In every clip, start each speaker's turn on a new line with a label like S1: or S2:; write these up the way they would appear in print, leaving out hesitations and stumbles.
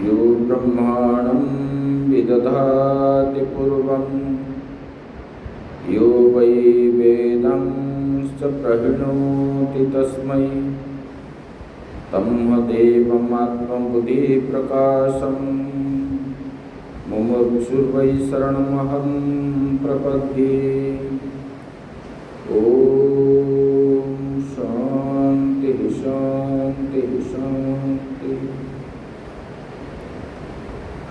S1: यो ब्रह्माणं विदधाति पूर्वं यो वै वेदंश्च प्रहिणोति तस्मै तन्मदेवमात्मबुद्धिप्रकाशं मुमुक्षुर्वै शरणमहं प्रपद्ये। ॐ शान्तिः शान्तिः शान्तिः।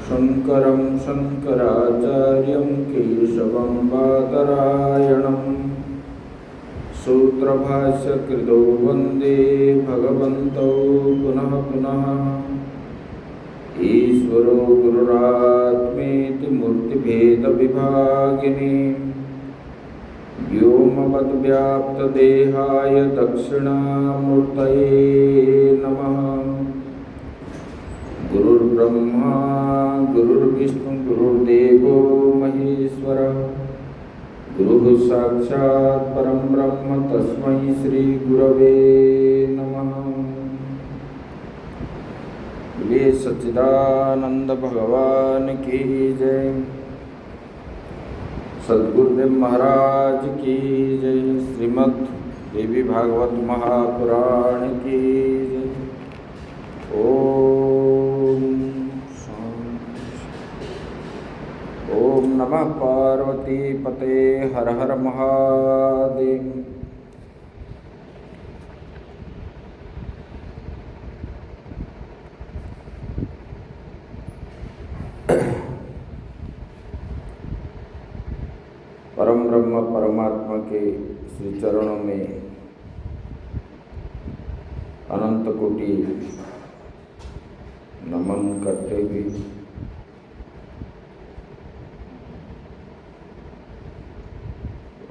S1: शङ्करं शङ्कराचार्यं केशवं बादरायणं सूत्रभाष्यकृतौ वन्दे भगवन्तौ पुनः पुनः। ईश्वरो गुरुरात्मेति मूर्तिभेदविभागिने व्योमवद्व्याप्तदेहाय दक्षिणामूर्तये नमः। गुरुर्ब्रह्मा गुरुर्विष्णु गुरुर्देवो महेश्वरः गुरुः साक्षात् परं ब्रह्म तस्मै श्री गुरवे नमः। बोलिए सच्चिदानंद भगवान की जय। सद्गुरुदेव महाराज की जय। श्रीमद् देवी भागवत महापुराण की जय। ओम नमः पार्वती पते हर हर महादेव। परम ब्रह्म परमात्मा के श्री चरणों में अनंत कोटि नमन करते हुए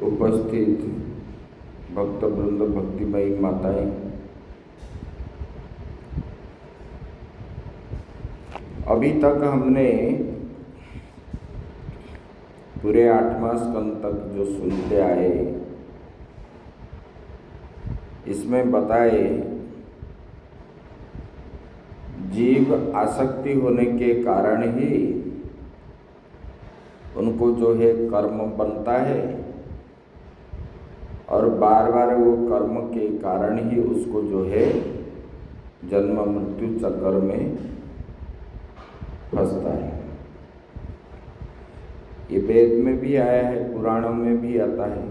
S1: उपस्थित भक्त वृंद भक्तिमयी माताएं, अभी तक हमने पूरे 8वां स्कंद तक जो सुनते आए, इसमें बताए जीव आसक्ति होने के कारण ही उनको जो है कर्म बनता है और बार बार वो कर्म के कारण ही उसको जो है जन्म मृत्यु चक्कर में फंसता है। ये वेद में भी आया है, पुराणों में भी आता है।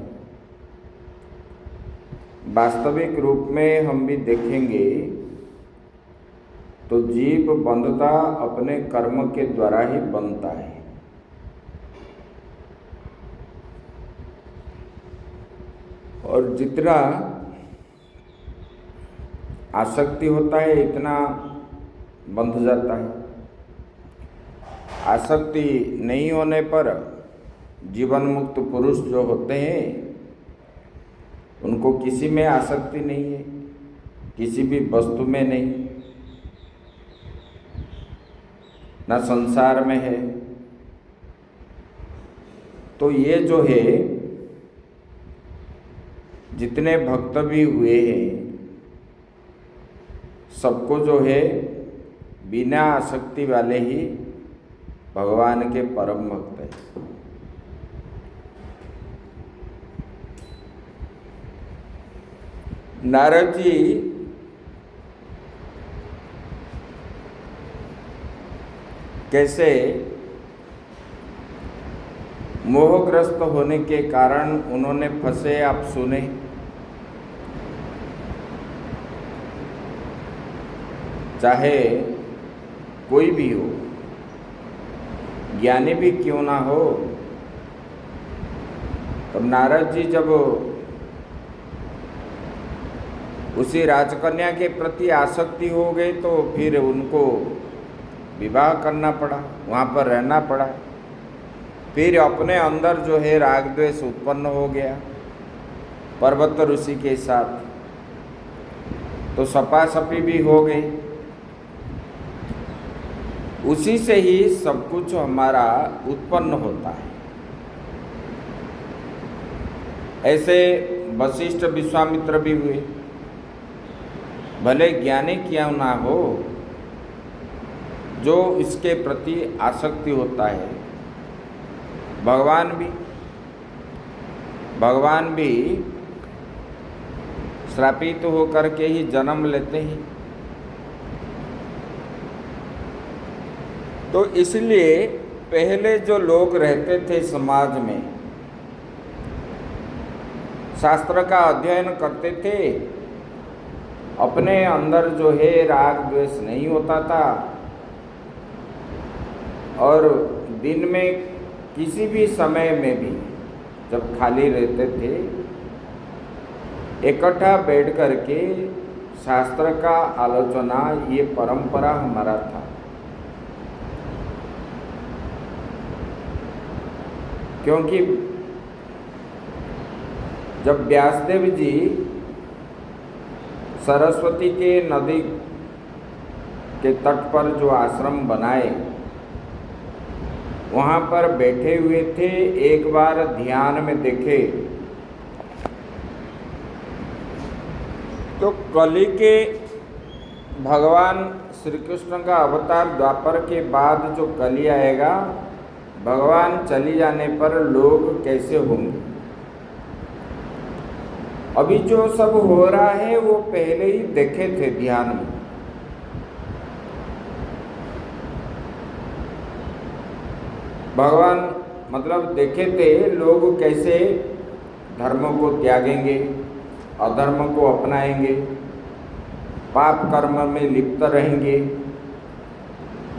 S1: वास्तविक रूप में हम भी देखेंगे तो जीव बंधता अपने कर्म के द्वारा ही बनता है। और जितना आसक्ति होता है इतना बंध जाता है। आसक्ति नहीं होने पर जीवन मुक्त पुरुष जो होते हैं उनको किसी में आसक्ति नहीं है, किसी भी वस्तु में नहीं, ना संसार में है। तो ये जो है जितने भक्त भी हुए हैं सबको जो है बिना आसक्ति वाले ही भगवान के परम भक्त हैं। नारद जी कैसे मोहग्रस्त होने के कारण उन्होंने फंसे, आप सुने। चाहे कोई भी हो, ज्ञानी भी क्यों ना हो, तो नारद जी जब उसी राजकन्या के प्रति आसक्ति हो गई तो फिर उनको विवाह करना पड़ा, वहाँ पर रहना पड़ा। फिर अपने अंदर जो है राग द्वेष उत्पन्न हो गया पर्वत ऋषि के साथ, तो सपासपी भी हो गई। उसी से ही सब कुछ हमारा उत्पन्न होता है। ऐसे वशिष्ठ विश्वामित्र भी हुए, भले ज्ञानी क्यों ना हो, जो इसके प्रति आसक्ति होता है। भगवान भी श्रापित होकर के ही जन्म लेते हैं। तो इसलिए पहले जो लोग रहते थे समाज में, शास्त्र का अध्ययन करते थे, अपने अंदर जो है राग द्वेष नहीं होता था, और दिन में किसी भी समय में भी जब खाली रहते थे, इकट्ठा बैठ कर के शास्त्र का आलोचना, ये परंपरा हमारा था। क्योंकि जब व्यासदेव जी सरस्वती के नदी के तट पर जो आश्रम बनाए, वहाँ पर बैठे हुए थे, एक बार ध्यान में देखे तो कली के भगवान श्री कृष्ण का अवतार द्वापर के बाद जो कली आएगा, भगवान चली जाने पर लोग कैसे होंगे। अभी जो सब हो रहा है वो पहले ही देखे थे ध्यान में। भगवान मतलब देखे थे लोग कैसे धर्म को त्यागेंगे, अधर्म को अपनाएंगे, पाप कर्म में लिप्त रहेंगे,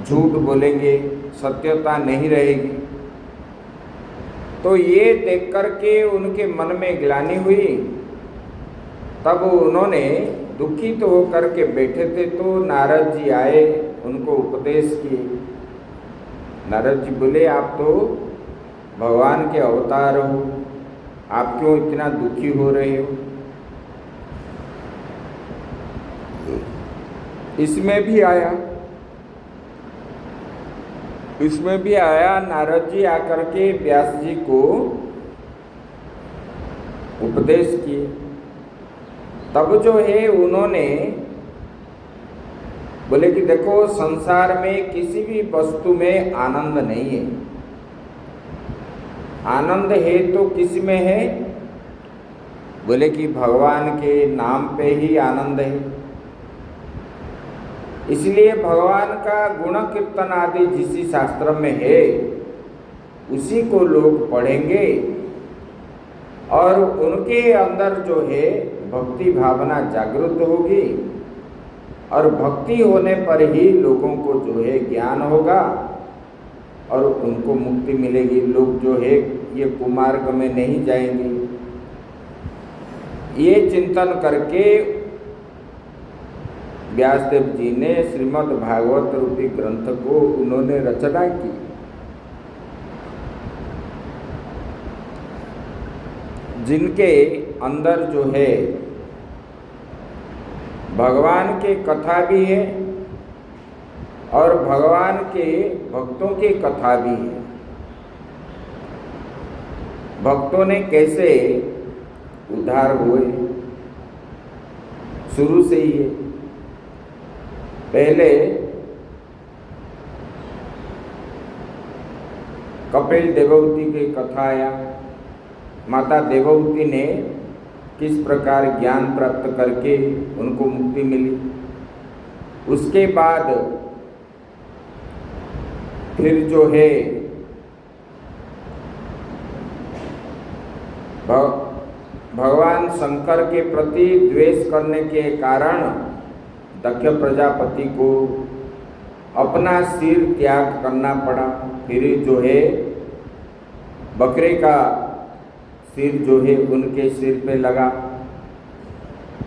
S1: झूठ बोलेंगे, सत्यता नहीं रहेगी। तो ये देख कर के उनके मन में ग्लानि हुई, तब उन्होंने दुखित होकर के बैठे थे। तो नारद जी आए, उनको उपदेश किए। नारद जी बोले, आप तो भगवान के अवतार हो, आप क्यों इतना दुखी हो रहे हो। इसमें भी आया नारद जी आकर के व्यास जी को उपदेश किए। तब जो है उन्होंने बोले कि देखो, संसार में किसी भी वस्तु में आनंद नहीं है। आनंद है तो किस में है? बोले कि भगवान के नाम पे ही आनंद है। इसलिए भगवान का गुण कीर्तन आदि जिस शास्त्र में है, उसी को लोग पढ़ेंगे और उनके अंदर जो है भक्ति भावना जागृत होगी, और भक्ति होने पर ही लोगों को जो है ज्ञान होगा और उनको मुक्ति मिलेगी। लोग जो है ये कुमार्ग में नहीं जाएंगे। ये चिंतन करके व्यासदेव जी ने श्रीमद् भागवत रूपी ग्रंथ को उन्होंने रचना की। जिनके अंदर जो है भगवान के कथा भी है और भगवान के भक्तों की कथा भी है। भक्तों ने कैसे उद्धार हुए, शुरू से ही है। पहले कपिल देवहूति की कथा आया, माता देवहूति ने किस प्रकार ज्ञान प्राप्त करके उनको मुक्ति मिली। उसके बाद फिर जो है भगवान शंकर के प्रति द्वेष करने के कारण दक्ष प्रजापति को अपना सिर त्याग करना पड़ा। फिर जो है बकरे का सिर जो है उनके सिर पे लगा।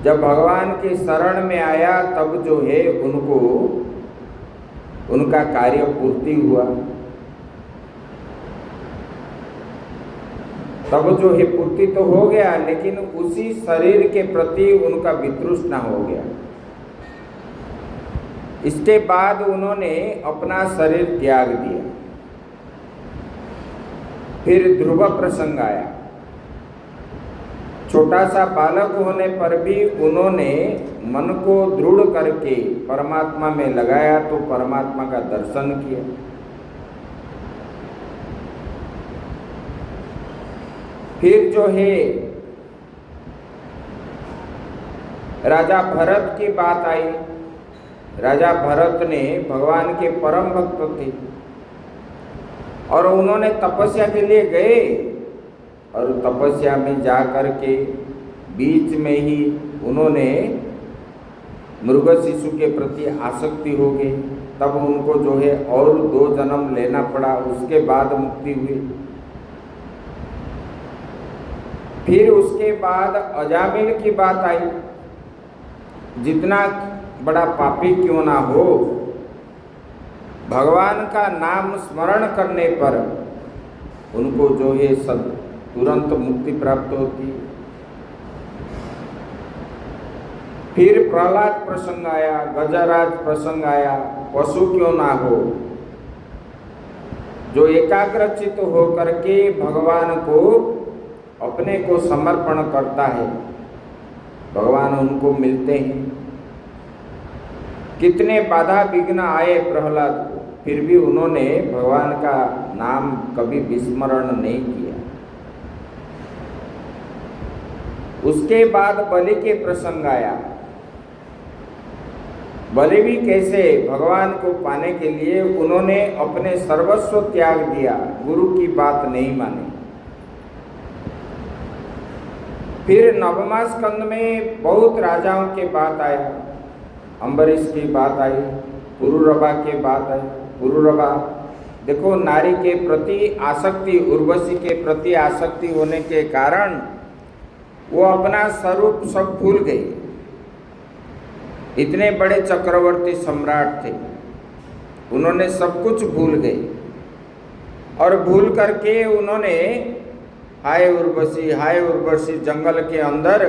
S1: जब भगवान के शरण में आया तब जो है उनको उनका कार्य पूर्ति हुआ। तब जो है पूर्ति तो हो गया, लेकिन उसी शरीर के प्रति उनका वितृष्णा हो गया। इसके बाद उन्होंने अपना शरीर त्याग दिया। फिर ध्रुव प्रसंग आया। छोटा सा बालक होने पर भी उन्होंने मन को दृढ़ करके परमात्मा में लगाया तो परमात्मा का दर्शन किया। फिर जो है राजा भरत की बात आई। राजा भरत ने भगवान के परम भक्त थे और उन्होंने तपस्या के लिए गए और तपस्या में जा कर के बीच में ही उन्होंने मृग शिशु के प्रति आसक्ति हो गई। तब उनको जो है और 2 जन्म लेना पड़ा, उसके बाद मुक्ति हुई। फिर उसके बाद अजामिल की बात आई। जितना बड़ा पापी क्यों ना हो, भगवान का नाम स्मरण करने पर उनको जो है सब तुरंत मुक्ति प्राप्त होती है। फिर प्रहलाद प्रसंग आया, गजराज प्रसंग आया। पशु क्यों ना हो, जो एकाग्रचित हो करके भगवान को अपने को समर्पण करता है, भगवान उनको मिलते हैं। कितने बाधा विघ्न आए प्रहलाद को, फिर भी उन्होंने भगवान का नाम कभी विस्मरण नहीं किया। उसके बाद बलि के प्रसंग आया। बलि भी कैसे भगवान को पाने के लिए उन्होंने अपने सर्वस्व त्याग दिया, गुरु की बात नहीं मानी। फिर नवमा स्कंद में बहुत राजाओं के बात आया। अम्बरीश की बात आई, पुरुरवा की बात आई। पुरुरवा देखो, नारी के प्रति आसक्ति, उर्वशी के प्रति आसक्ति होने के कारण वो अपना स्वरूप सब भूल गई। इतने बड़े चक्रवर्ती सम्राट थे, उन्होंने सब कुछ भूल गए और भूल करके उन्होंने हाय उर्वशी जंगल के अंदर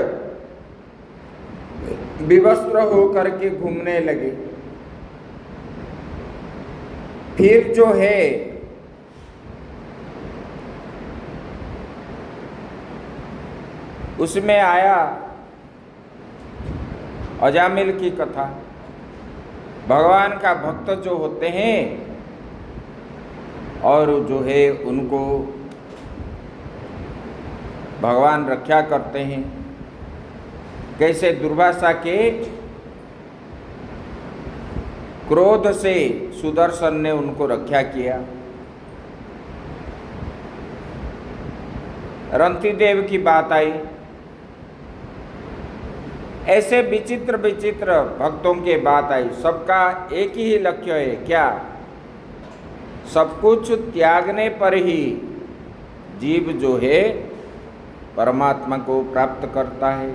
S1: विवस्त्र होकर के घूमने लगे। फिर जो है उसमें आया अजामिल की कथा। भगवान का भक्त जो होते हैं और जो है उनको भगवान रक्षा करते हैं, कैसे दुर्वासा के क्रोध से सुदर्शन ने उनको रक्षा किया। रंतिदेव की बात आई। ऐसे विचित्र विचित्र भक्तों के बात आई। सबका एक ही लक्ष्य है, क्या? सब कुछ त्यागने पर ही जीव जो है परमात्मा को प्राप्त करता है।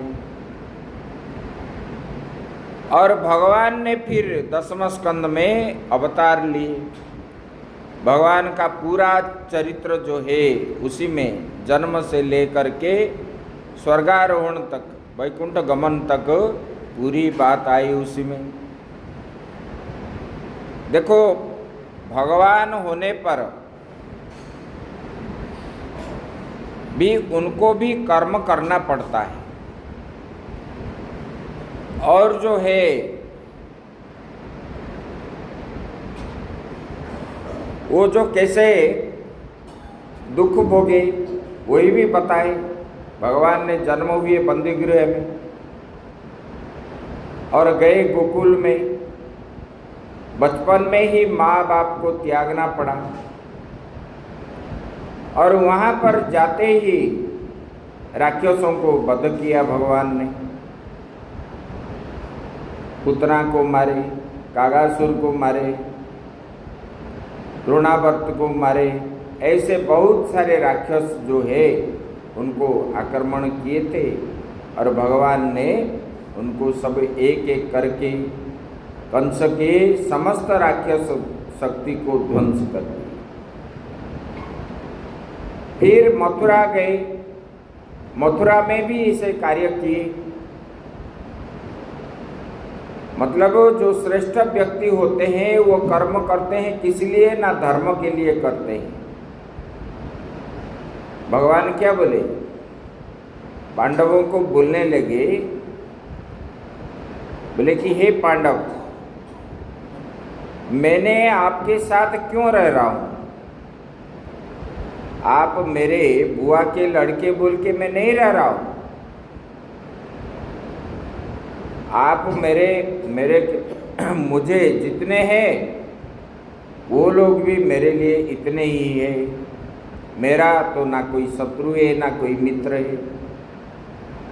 S1: और भगवान ने फिर 10वें स्कंद में अवतार लिए। भगवान का पूरा चरित्र जो है उसी में जन्म से लेकर के स्वर्गारोहण तक, वैकुंठ गमन तक पूरी बात आई उसी में। देखो, भगवान होने पर भी उनको भी कर्म करना पड़ता है। और जो है वो जो कैसे दुख भोगे वही भी बताए। भगवान ने जन्म हुए बंदी गृह में और गए गोकुल में। बचपन में ही माँ बाप को त्यागना पड़ा और वहाँ पर जाते ही राक्षसों को वध किया भगवान ने। पुतना को मारे, कागासुर को मारे, द्रोणावर्त को मारे। ऐसे बहुत सारे राक्षस जो है उनको आक्रमण किए थे और भगवान ने उनको सब एक एक करके कंस के समस्त राक्षस शक्ति को ध्वंस कर दिया। फिर मथुरा गए। मथुरा में भी इसे कार्य किए। मतलब जो श्रेष्ठ व्यक्ति होते हैं वो कर्म करते हैं किस लिए, ना धर्म के लिए करते हैं। भगवान क्या बोले, पांडवों को बोलने लगे, बोले कि हे पांडव, मैंने आपके साथ क्यों रह रहा हूं? आप मेरे बुआ के लड़के बोल के मैं नहीं रह रहा हूं। आप मेरे मुझे जितने हैं वो लोग भी मेरे लिए इतने ही है। मेरा तो ना कोई शत्रु है ना कोई मित्र है,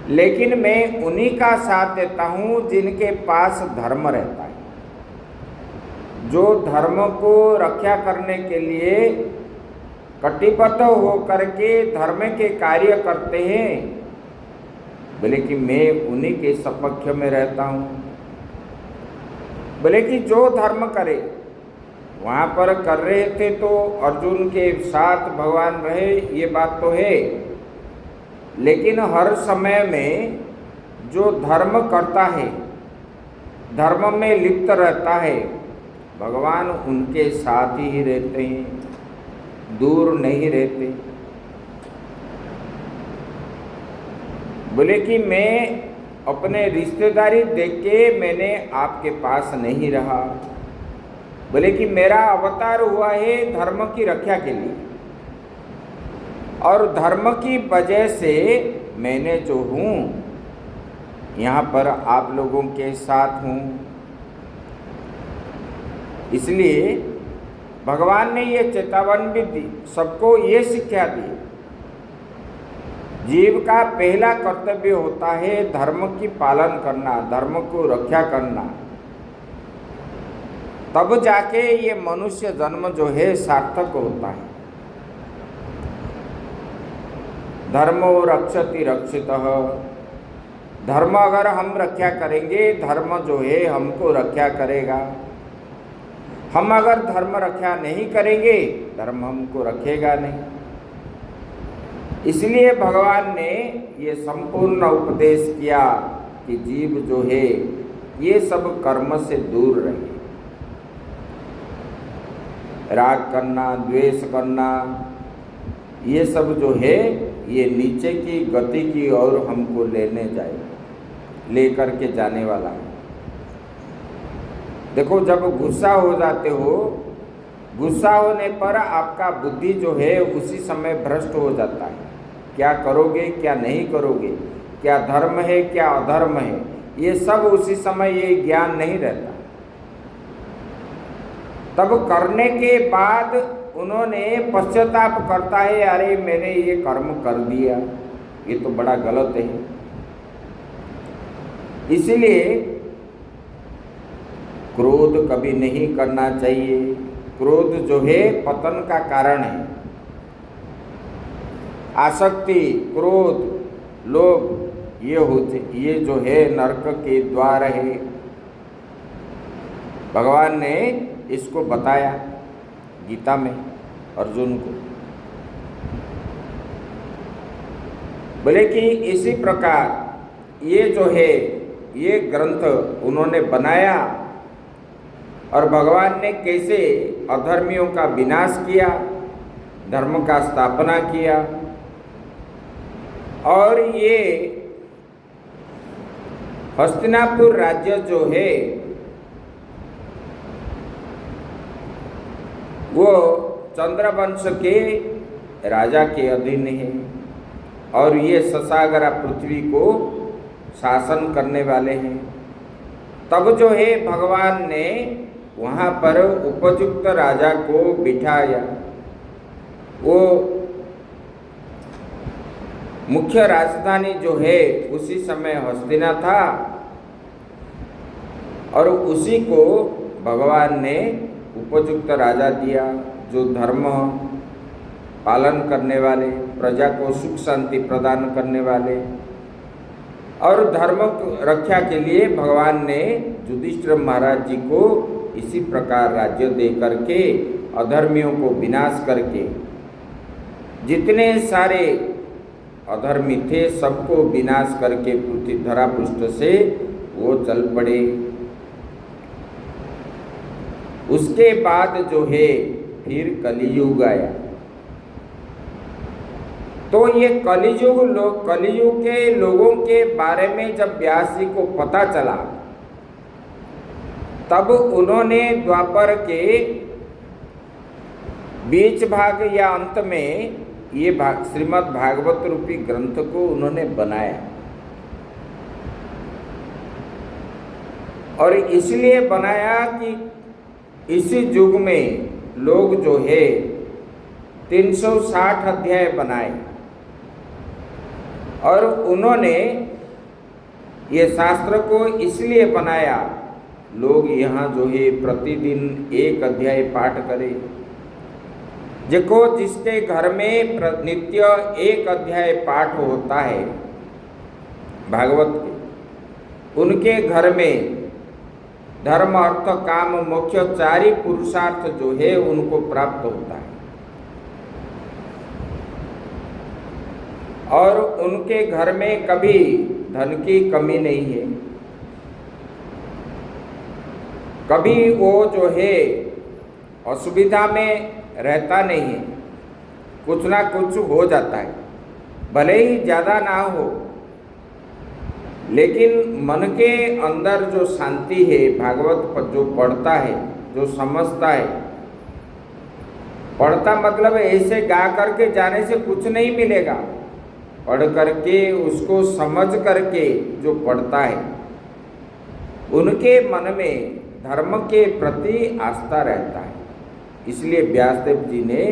S1: लेकिन मैं उन्हीं का साथ देता हूँ जिनके पास धर्म रहता है, जो धर्म को रक्षा करने के लिए कटिबद्ध होकर के धर्म के कार्य करते हैं। बोले कि मैं उन्हीं के सपक्ष में रहता हूँ। बोले कि जो धर्म करे, वहाँ पर कर रहे थे तो अर्जुन के साथ भगवान रहे, ये बात तो है, लेकिन हर समय में जो धर्म करता है, धर्म में लिप्त रहता है, भगवान उनके साथ ही रहते हैं, दूर नहीं रहते। बोले कि मैं अपने रिश्तेदारी देख के मैंने आपके पास नहीं रहा। बोले कि मेरा अवतार हुआ है धर्म की रक्षा के लिए, और धर्म की वजह से मैंने जो हूँ यहाँ पर आप लोगों के साथ हूँ। इसलिए भगवान ने ये चेतावनी भी दी, सबको ये शिक्षा दी, जीव का पहला कर्तव्य होता है धर्म की पालन करना, धर्म को रक्षा करना, तब जाके ये मनुष्य जन्म जो है सार्थक होता है। धर्मो रक्षति रक्षितः, धर्म अगर हम रक्षा करेंगे, धर्म जो है हमको रक्षा करेगा। हम अगर धर्म रक्षा नहीं करेंगे, धर्म हमको रखेगा नहीं। इसलिए भगवान ने ये संपूर्ण उपदेश किया कि जीव जो है ये सब कर्म से दूर रहे। राग करना, द्वेष करना, ये सब जो है ये नीचे की गति की ओर हमको लेकर के जाने वाला है। देखो, जब गुस्सा हो जाते हो, गुस्सा होने पर आपका बुद्धि जो है उसी समय भ्रष्ट हो जाता है। क्या करोगे क्या नहीं करोगे, क्या धर्म है क्या अधर्म है, ये सब उसी समय ये ज्ञान नहीं रहता। तब करने के बाद उन्होंने पश्चाताप करता है, अरे मैंने ये कर्म कर दिया, ये तो बड़ा गलत है। इसलिए क्रोध कभी नहीं करना चाहिए। क्रोध जो है पतन का कारण है। आसक्ति, क्रोध, लोभ ये जो है नरक के द्वार है। भगवान ने इसको बताया गीता में अर्जुन को। बोले कि इसी प्रकार ये जो है ये ग्रंथ उन्होंने बनाया, और भगवान ने कैसे अधर्मियों का विनाश किया, धर्म का स्थापना किया। और ये हस्तिनापुर राज्य जो है वो चंद्रवंश के राजा के अधीन है, और ये ससागरा पृथ्वी को शासन करने वाले हैं। तब जो है भगवान ने वहाँ पर उपयुक्त राजा को बिठाया। वो मुख्य राजधानी जो है उसी समय हस्तिना था, और उसी को भगवान ने उपयुक्त राजा दिया, जो धर्म पालन करने वाले, प्रजा को सुख शांति प्रदान करने वाले। और धर्म रक्षा के लिए भगवान ने युधिष्ठिर महाराज जी को इसी प्रकार राज्य दे करके अधर्मियों को विनाश करके, जितने सारे अधर्मी थे सबको विनाश करके पृथ्वी धरा पृष्ठ से वो चल पड़े। उसके बाद जो है फिर कलियुग आया। तो ये कलियुग के लोगों के बारे में जब व्यास जी को पता चला, तब उन्होंने द्वापर के बीच भाग या अंत में ये श्रीमद् भागवत रूपी ग्रंथ को उन्होंने बनाया। और इसलिए बनाया कि इसी युग में लोग जो है 360 अध्याय बनाए, और उन्होंने ये शास्त्र को इसलिए बनाया लोग यहाँ जो है प्रतिदिन एक अध्याय पाठ करें। देखो, जिसके घर में नित्य एक अध्याय पाठ होता है भागवत के, उनके घर में धर्म अर्थ काम मोक्ष 4 ही पुरुषार्थ जो है उनको प्राप्त होता है। और उनके घर में कभी धन की कमी नहीं है, कभी वो जो है असुविधा में रहता नहीं है, कुछ ना कुछ हो जाता है, भले ही ज़्यादा ना हो, लेकिन मन के अंदर जो शांति है, भागवत जो पढ़ता है, जो समझता है, पढ़ता मतलब ऐसे गा करके जाने से कुछ नहीं मिलेगा, पढ़ करके उसको समझ करके जो पढ़ता है, उनके मन में धर्म के प्रति आस्था रहता है। इसलिए व्यासदेव जी ने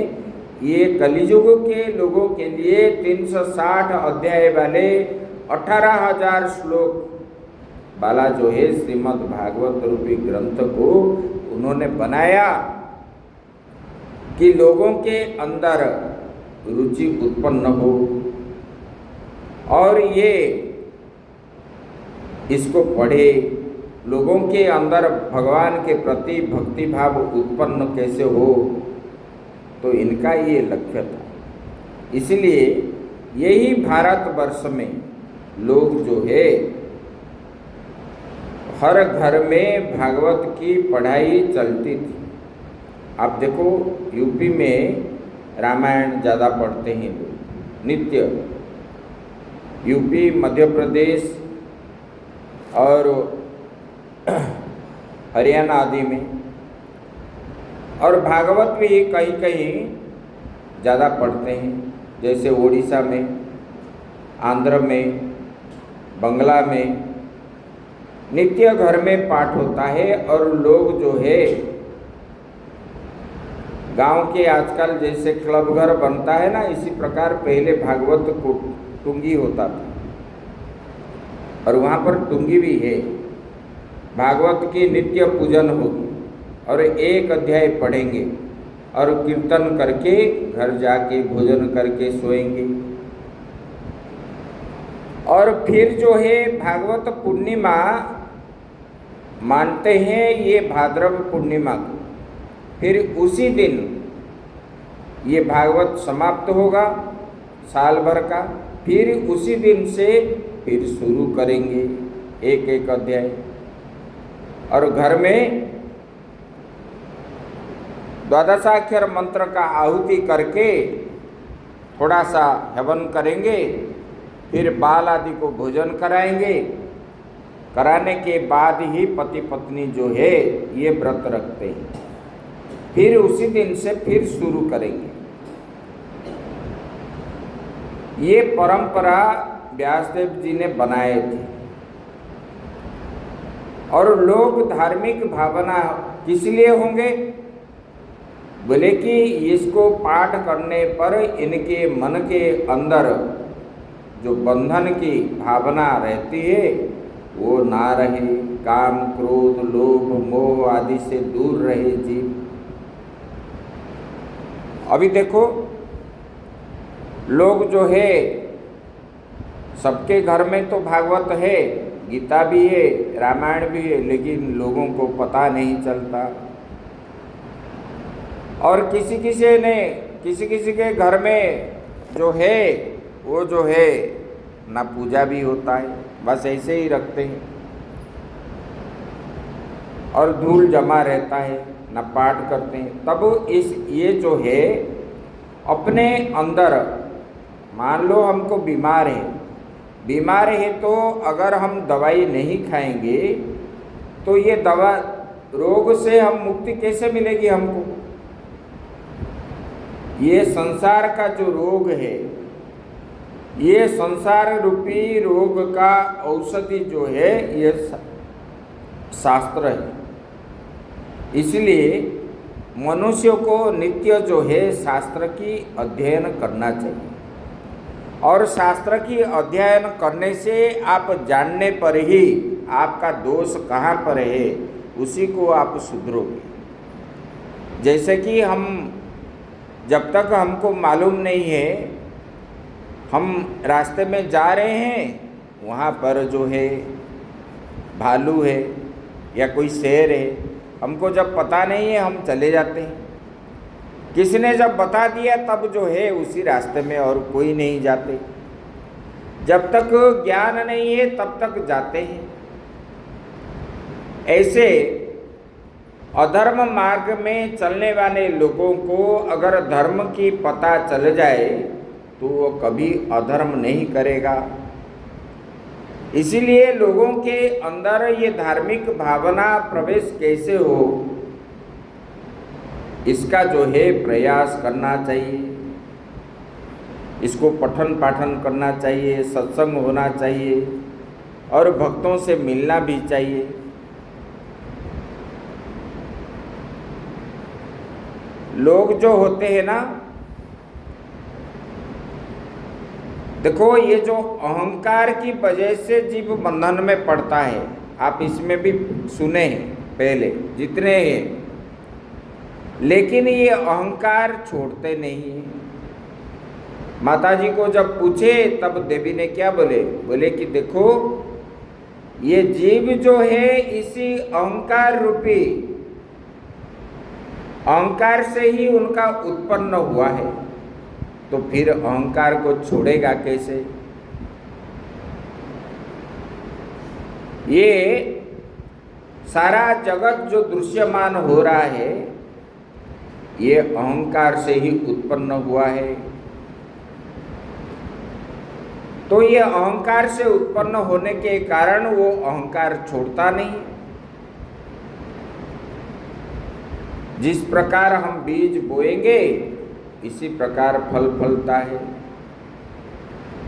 S1: ये कलियुग के लोगों के लिए 360 अध्याय वाले 18,000 श्लोक वाला जो है श्रीमद् भागवत रूपी ग्रंथ को उन्होंने बनाया कि लोगों के अंदर रुचि उत्पन्न हो और ये इसको पढ़े, लोगों के अंदर भगवान के प्रति भक्ति भाव उत्पन्न कैसे हो, तो इनका ये लक्ष्य था। इसलिए यही भारतवर्ष में लोग जो है हर घर में भागवत की पढ़ाई चलती थी। आप देखो, यूपी में रामायण ज़्यादा पढ़ते हैं लोग नित्य, यूपी मध्य प्रदेश और हरियाणा आदि में, और भागवत भी कहीं कहीं ज़्यादा पढ़ते हैं, जैसे उड़ीसा में, आंध्र में, बंगला में नित्य घर में पाठ होता है। और लोग जो है गांव के आजकल जैसे क्लब घर बनता है ना, इसी प्रकार पहले भागवत को टुंगी होता था, और वहाँ पर टुंगी भी है। भागवत की नित्य पूजन होगी और एक अध्याय पढ़ेंगे और कीर्तन करके घर जाके भोजन करके सोएंगे। और फिर जो है भागवत पूर्णिमा मानते हैं ये भाद्रव पूर्णिमा को, फिर उसी दिन ये भागवत समाप्त होगा साल भर का, फिर उसी दिन से फिर शुरू करेंगे एक एक अध्याय। और घर में द्वादशाक्षर मंत्र का आहुति करके थोड़ा सा हवन करेंगे, फिर बाल आदि को भोजन कराएंगे, कराने के बाद ही पति पत्नी जो है ये व्रत रखते हैं, फिर उसी दिन से फिर शुरू करेंगे। ये परंपरा व्यासदेव जी ने बनाए थे। और लोग धार्मिक भावना किस लिए होंगे, बोले कि इसको पाठ करने पर इनके मन के अंदर जो बंधन की भावना रहती है वो ना रहे, काम क्रोध लोभ मोह आदि से दूर रहे जीव। अभी देखो, लोग जो है सबके घर में तो भागवत है, गीता भी है, रामायण भी है, लेकिन लोगों को पता नहीं चलता। और किसी किसी के घर में जो है वो जो है ना पूजा भी होता है, बस ऐसे ही रखते हैं और धूल जमा रहता है। ना पाठ करते हैं, तब ये जो है अपने अंदर, मान लो हमको बीमार है तो अगर हम दवाई नहीं खाएंगे तो ये दवा रोग से हम मुक्ति कैसे मिलेगी हमको? ये संसार का जो रोग है, ये संसार रूपी रोग का औषधि जो है ये शास्त्र है। इसलिए मनुष्य को नित्य जो है शास्त्र की अध्ययन करना चाहिए, और शास्त्र की अध्ययन करने से आप जानने पर ही आपका दोष कहाँ पर है उसी को आप सुधरोगे। जैसे कि हम जब तक हमको मालूम नहीं है, हम रास्ते में जा रहे हैं, वहाँ पर जो है भालू है या कोई शेर है, हमको जब पता नहीं है हम चले जाते हैं। किसी ने जब बता दिया तब जो है उसी रास्ते में और कोई नहीं जाते। जब तक ज्ञान नहीं है तब तक जाते हैं। ऐसे अधर्म मार्ग में चलने वाले लोगों को अगर धर्म की पता चल जाए तो वो कभी अधर्म नहीं करेगा। इसीलिए लोगों के अंदर ये धार्मिक भावना प्रवेश कैसे हो, इसका जो है प्रयास करना चाहिए। इसको पठन पाठन करना चाहिए, सत्संग होना चाहिए और भक्तों से मिलना भी चाहिए। लोग जो होते हैं ना, देखो ये जो अहंकार की वजह से जीव बंधन में पड़ता है, आप इसमें भी सुने हैं पहले जितने हैं, लेकिन ये अहंकार छोड़ते नहीं हैं। माताजी को जब पूछे तब देवी ने क्या बोले कि देखो ये जीव जो है इसी अहंकार रूपी अहंकार से ही उनका उत्पन्न हुआ है, तो फिर अहंकार को छोड़ेगा कैसे? ये सारा जगत जो दृश्यमान हो रहा है ये अहंकार से ही उत्पन्न हुआ है। तो ये अहंकार से उत्पन्न होने के कारण वो अहंकार छोड़ता नहीं। जिस प्रकार हम बीज बोएंगे इसी प्रकार फल फलता है,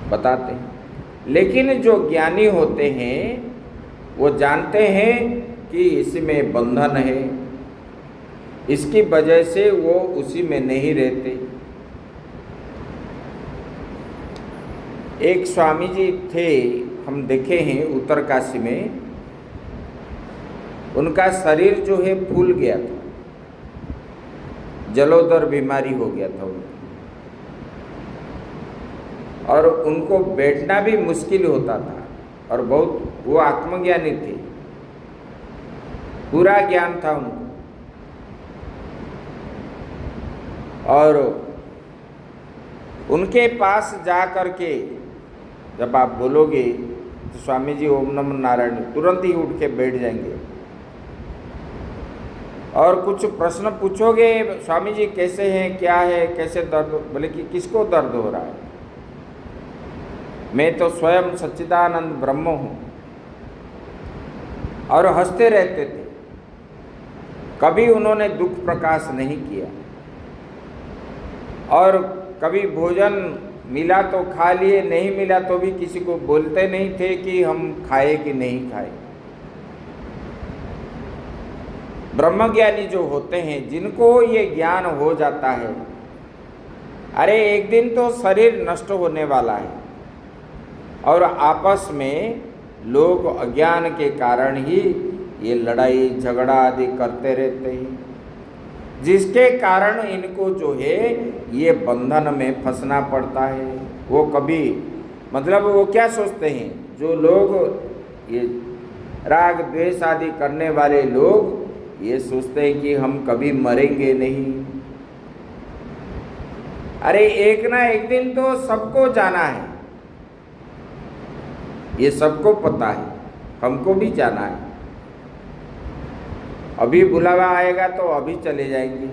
S1: बताते हैं। लेकिन जो ज्ञानी होते हैं वो जानते हैं कि इसमें बंधन है, इसकी वजह से वो उसी में नहीं रहते। एक स्वामी जी थे, हम देखे हैं उत्तरकाशी में, उनका शरीर जो है फूल गया था, जलोदर बीमारी हो गया था उनको, और उनको बैठना भी मुश्किल होता था। और बहुत वो आत्मज्ञानी थे, पूरा ज्ञान था उनको। और उनके पास जा कर के जब आप बोलोगे तो स्वामी जी ओम नमः नारायण, तुरंत ही उठ के बैठ जाएंगे। और कुछ प्रश्न पूछोगे, स्वामी जी कैसे हैं, क्या है, कैसे दर्द, बोले कि किसको दर्द हो रहा है? मैं तो स्वयं सच्चिदानंद ब्रह्म हूँ। और हंसते रहते थे, कभी उन्होंने दुख प्रकाश नहीं किया। और कभी भोजन मिला तो खा लिए, नहीं मिला तो भी किसी को बोलते नहीं थे कि हम खाए कि नहीं खाए। ब्रह्मज्ञानी जो होते हैं, जिनको ये ज्ञान हो जाता है, अरे एक दिन तो शरीर नष्ट होने वाला है, और आपस में लोग अज्ञान के कारण ही ये लड़ाई झगड़ा आदि करते रहते हैं, जिसके कारण इनको जो है ये बंधन में फंसना पड़ता है। वो कभी मतलब वो क्या सोचते हैं, जो लोग ये राग द्वेष आदि करने वाले लोग ये सोचते हैं कि हम कभी मरेंगे नहीं। अरे एक ना एक दिन तो सबको जाना है, ये सबको पता है, हमको भी जाना है। अभी बुलावा आएगा तो अभी चले जाएंगे,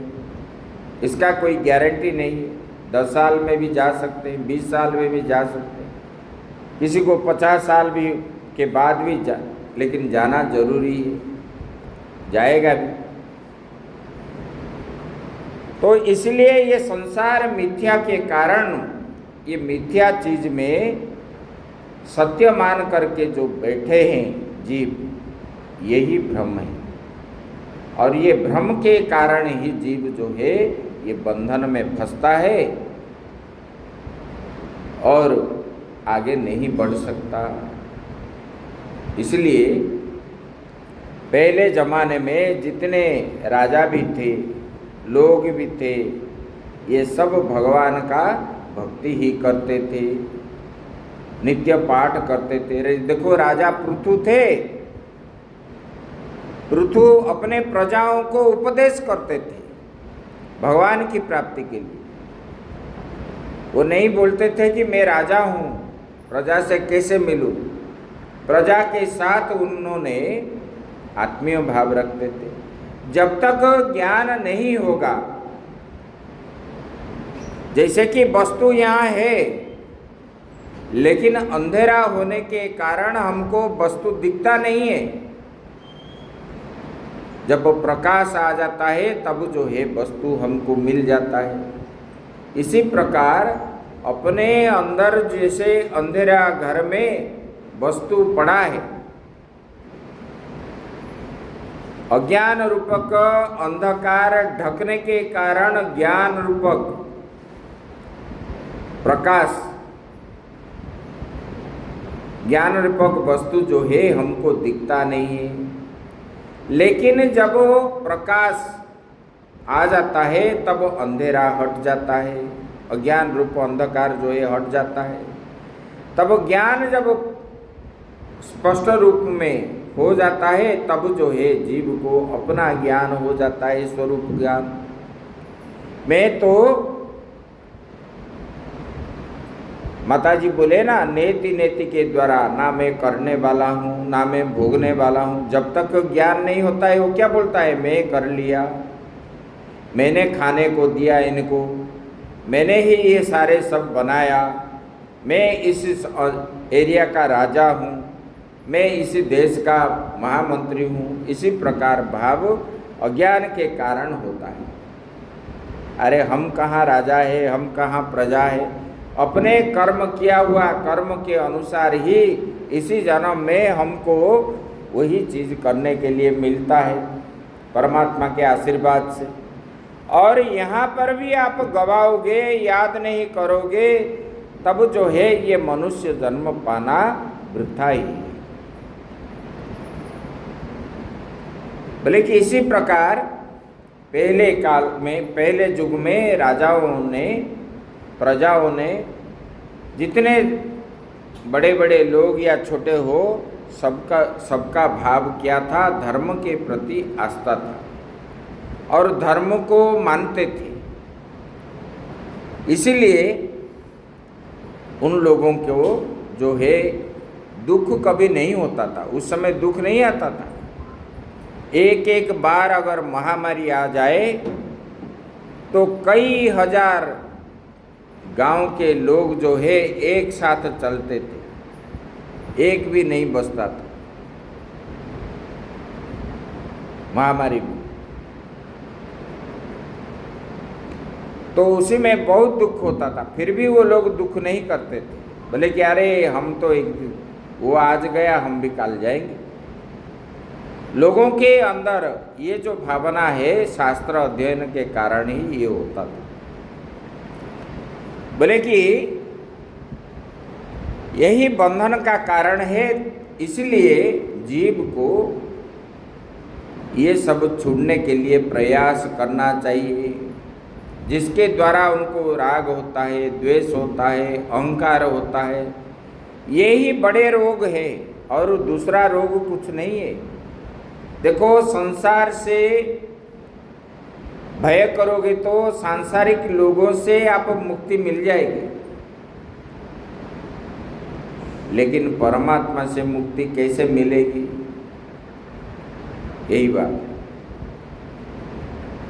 S1: इसका कोई गारंटी नहीं है। 10 साल में भी जा सकते हैं, 20 साल में भी जा सकते हैं, किसी को 50 साल भी के बाद भी लेकिन जाना जरूरी है, जाएगा भी। तो इसलिए ये संसार मिथ्या के कारण, ये मिथ्या चीज में सत्य मान करके जो बैठे हैं जीव, यही भ्रम है। और ये भ्रम के कारण ही जीव जो है ये बंधन में फंसता है और आगे नहीं बढ़ सकता। इसलिए पहले जमाने में जितने राजा भी थे, लोग भी थे, ये सब भगवान का भक्ति ही करते थे, नित्य पाठ करते थे। देखो राजा पृथु थे, पृथु अपने प्रजाओं को उपदेश करते थे भगवान की प्राप्ति के लिए। वो नहीं बोलते थे कि मैं राजा हूँ, प्रजा से कैसे मिलूं। प्रजा के साथ उन्होंने आत्मीय भाव रखते थे। जब तक ज्ञान नहीं होगा, जैसे कि वस्तु यहाँ है लेकिन अंधेरा होने के कारण हमको वस्तु दिखता नहीं है, जब प्रकाश आ जाता है तब जो है वस्तु हमको मिल जाता है। इसी प्रकार अपने अंदर जैसे अंधेरा घर में वस्तु पड़ा है, अज्ञान रूपक अंधकार ढकने के कारण ज्ञान रूपक प्रकाश, ज्ञान रूपक वस्तु जो है हमको दिखता नहीं है। लेकिन जब प्रकाश आ जाता है तब अंधेरा हट जाता है, अज्ञान रूप अंधकार जो है हट जाता है। तब ज्ञान जब स्पष्ट रूप में हो जाता है तब जो है जीव को अपना ज्ञान हो जाता है, स्वरूप ज्ञान। मैं तो माता जी बोले ना, नेति नेति के द्वारा, ना मैं करने वाला हूँ ना मैं भोगने वाला हूँ। जब तक ज्ञान नहीं होता है वो क्या बोलता है, मैं कर लिया, मैंने खाने को दिया इनको, मैंने ही ये सारे सब बनाया, मैं इस एरिया का राजा हूँ, मैं इसी देश का महामंत्री हूँ। इसी प्रकार भाव अज्ञान के कारण होता है। अरे हम कहाँ राजा है, हम कहाँ प्रजा है। अपने कर्म किया हुआ कर्म के अनुसार ही इसी जन्म में हमको वही चीज़ करने के लिए मिलता है परमात्मा के आशीर्वाद से। और यहाँ पर भी आप गवाओगे, याद नहीं करोगे, तब जो है ये मनुष्य जन्म पाना वृथा ही है। भले कि इसी प्रकार पहले काल में, पहले युग में राजाओं ने, प्रजाओं ने, जितने बड़े बड़े लोग या छोटे हो, सबका भाव क्या था, धर्म के प्रति आस्था था और धर्म को मानते थे। इसीलिए उन लोगों को जो है दुख कभी नहीं होता था, उस समय दुख नहीं आता था। एक एक बार अगर महामारी आ जाए तो कई हजार गांव के लोग जो है एक साथ चलते थे, एक भी नहीं बचता था महामारी में। तो उसी में बहुत दुख होता था, फिर भी वो लोग दुख नहीं करते थे। बोले कि अरे हम तो वो आज गया, हम भी कल जाएंगे। लोगों के अंदर ये जो भावना है शास्त्र अध्ययन के कारण ही ये होता था। बोले कि यही बंधन का कारण है, इसलिए जीव को ये सब छोड़ने के लिए प्रयास करना चाहिए, जिसके द्वारा उनको राग होता है, द्वेष होता है, अहंकार होता है। यही बड़े रोग है और दूसरा रोग कुछ नहीं है। देखो, संसार से भय करोगे तो सांसारिक लोगों से आप मुक्ति मिल जाएगी, लेकिन परमात्मा से मुक्ति कैसे मिलेगी, यही बात है।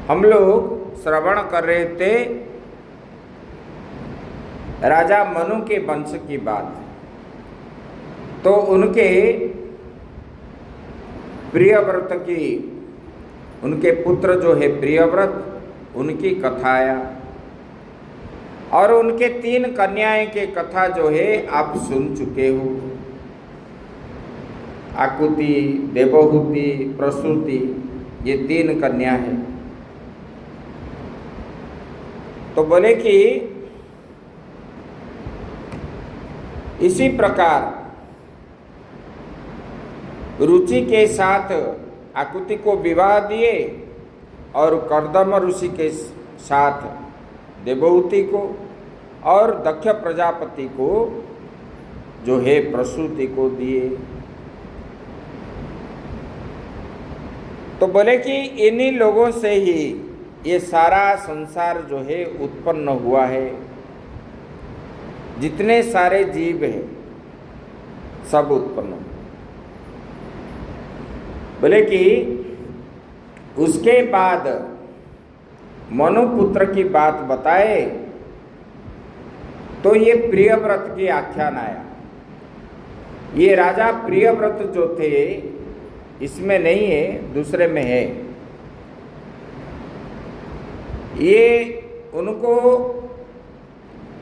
S1: हम लोग श्रवण कर रहे थे राजा मनु के वंश की बात। तो उनके प्रियव्रत की, उनके पुत्र जो है प्रियव्रत, उनकी कथा आया और उनके 3 कन्याएं के कथा जो है आप सुन चुके हो। आकुति, देवहूति, प्रसूति, ये 3 कन्या हैं। तो बोले कि इसी प्रकार रुचि के साथ आकुति को विवाह दिए और कर्दम ऋषि के साथ देवहूति को और दक्ष प्रजापति को जो है प्रसूति को दिए। तो बोले कि इन्हीं लोगों से ही ये सारा संसार जो है उत्पन्न हुआ है। जितने सारे जीव हैं सब उत्पन्न हुए। बोले कि उसके बाद मनुपुत्र की बात बताए तो ये प्रियव्रत की आख्यान आया। ये राजा प्रियव्रत जो थे, इसमें नहीं है, दूसरे में है। ये उनको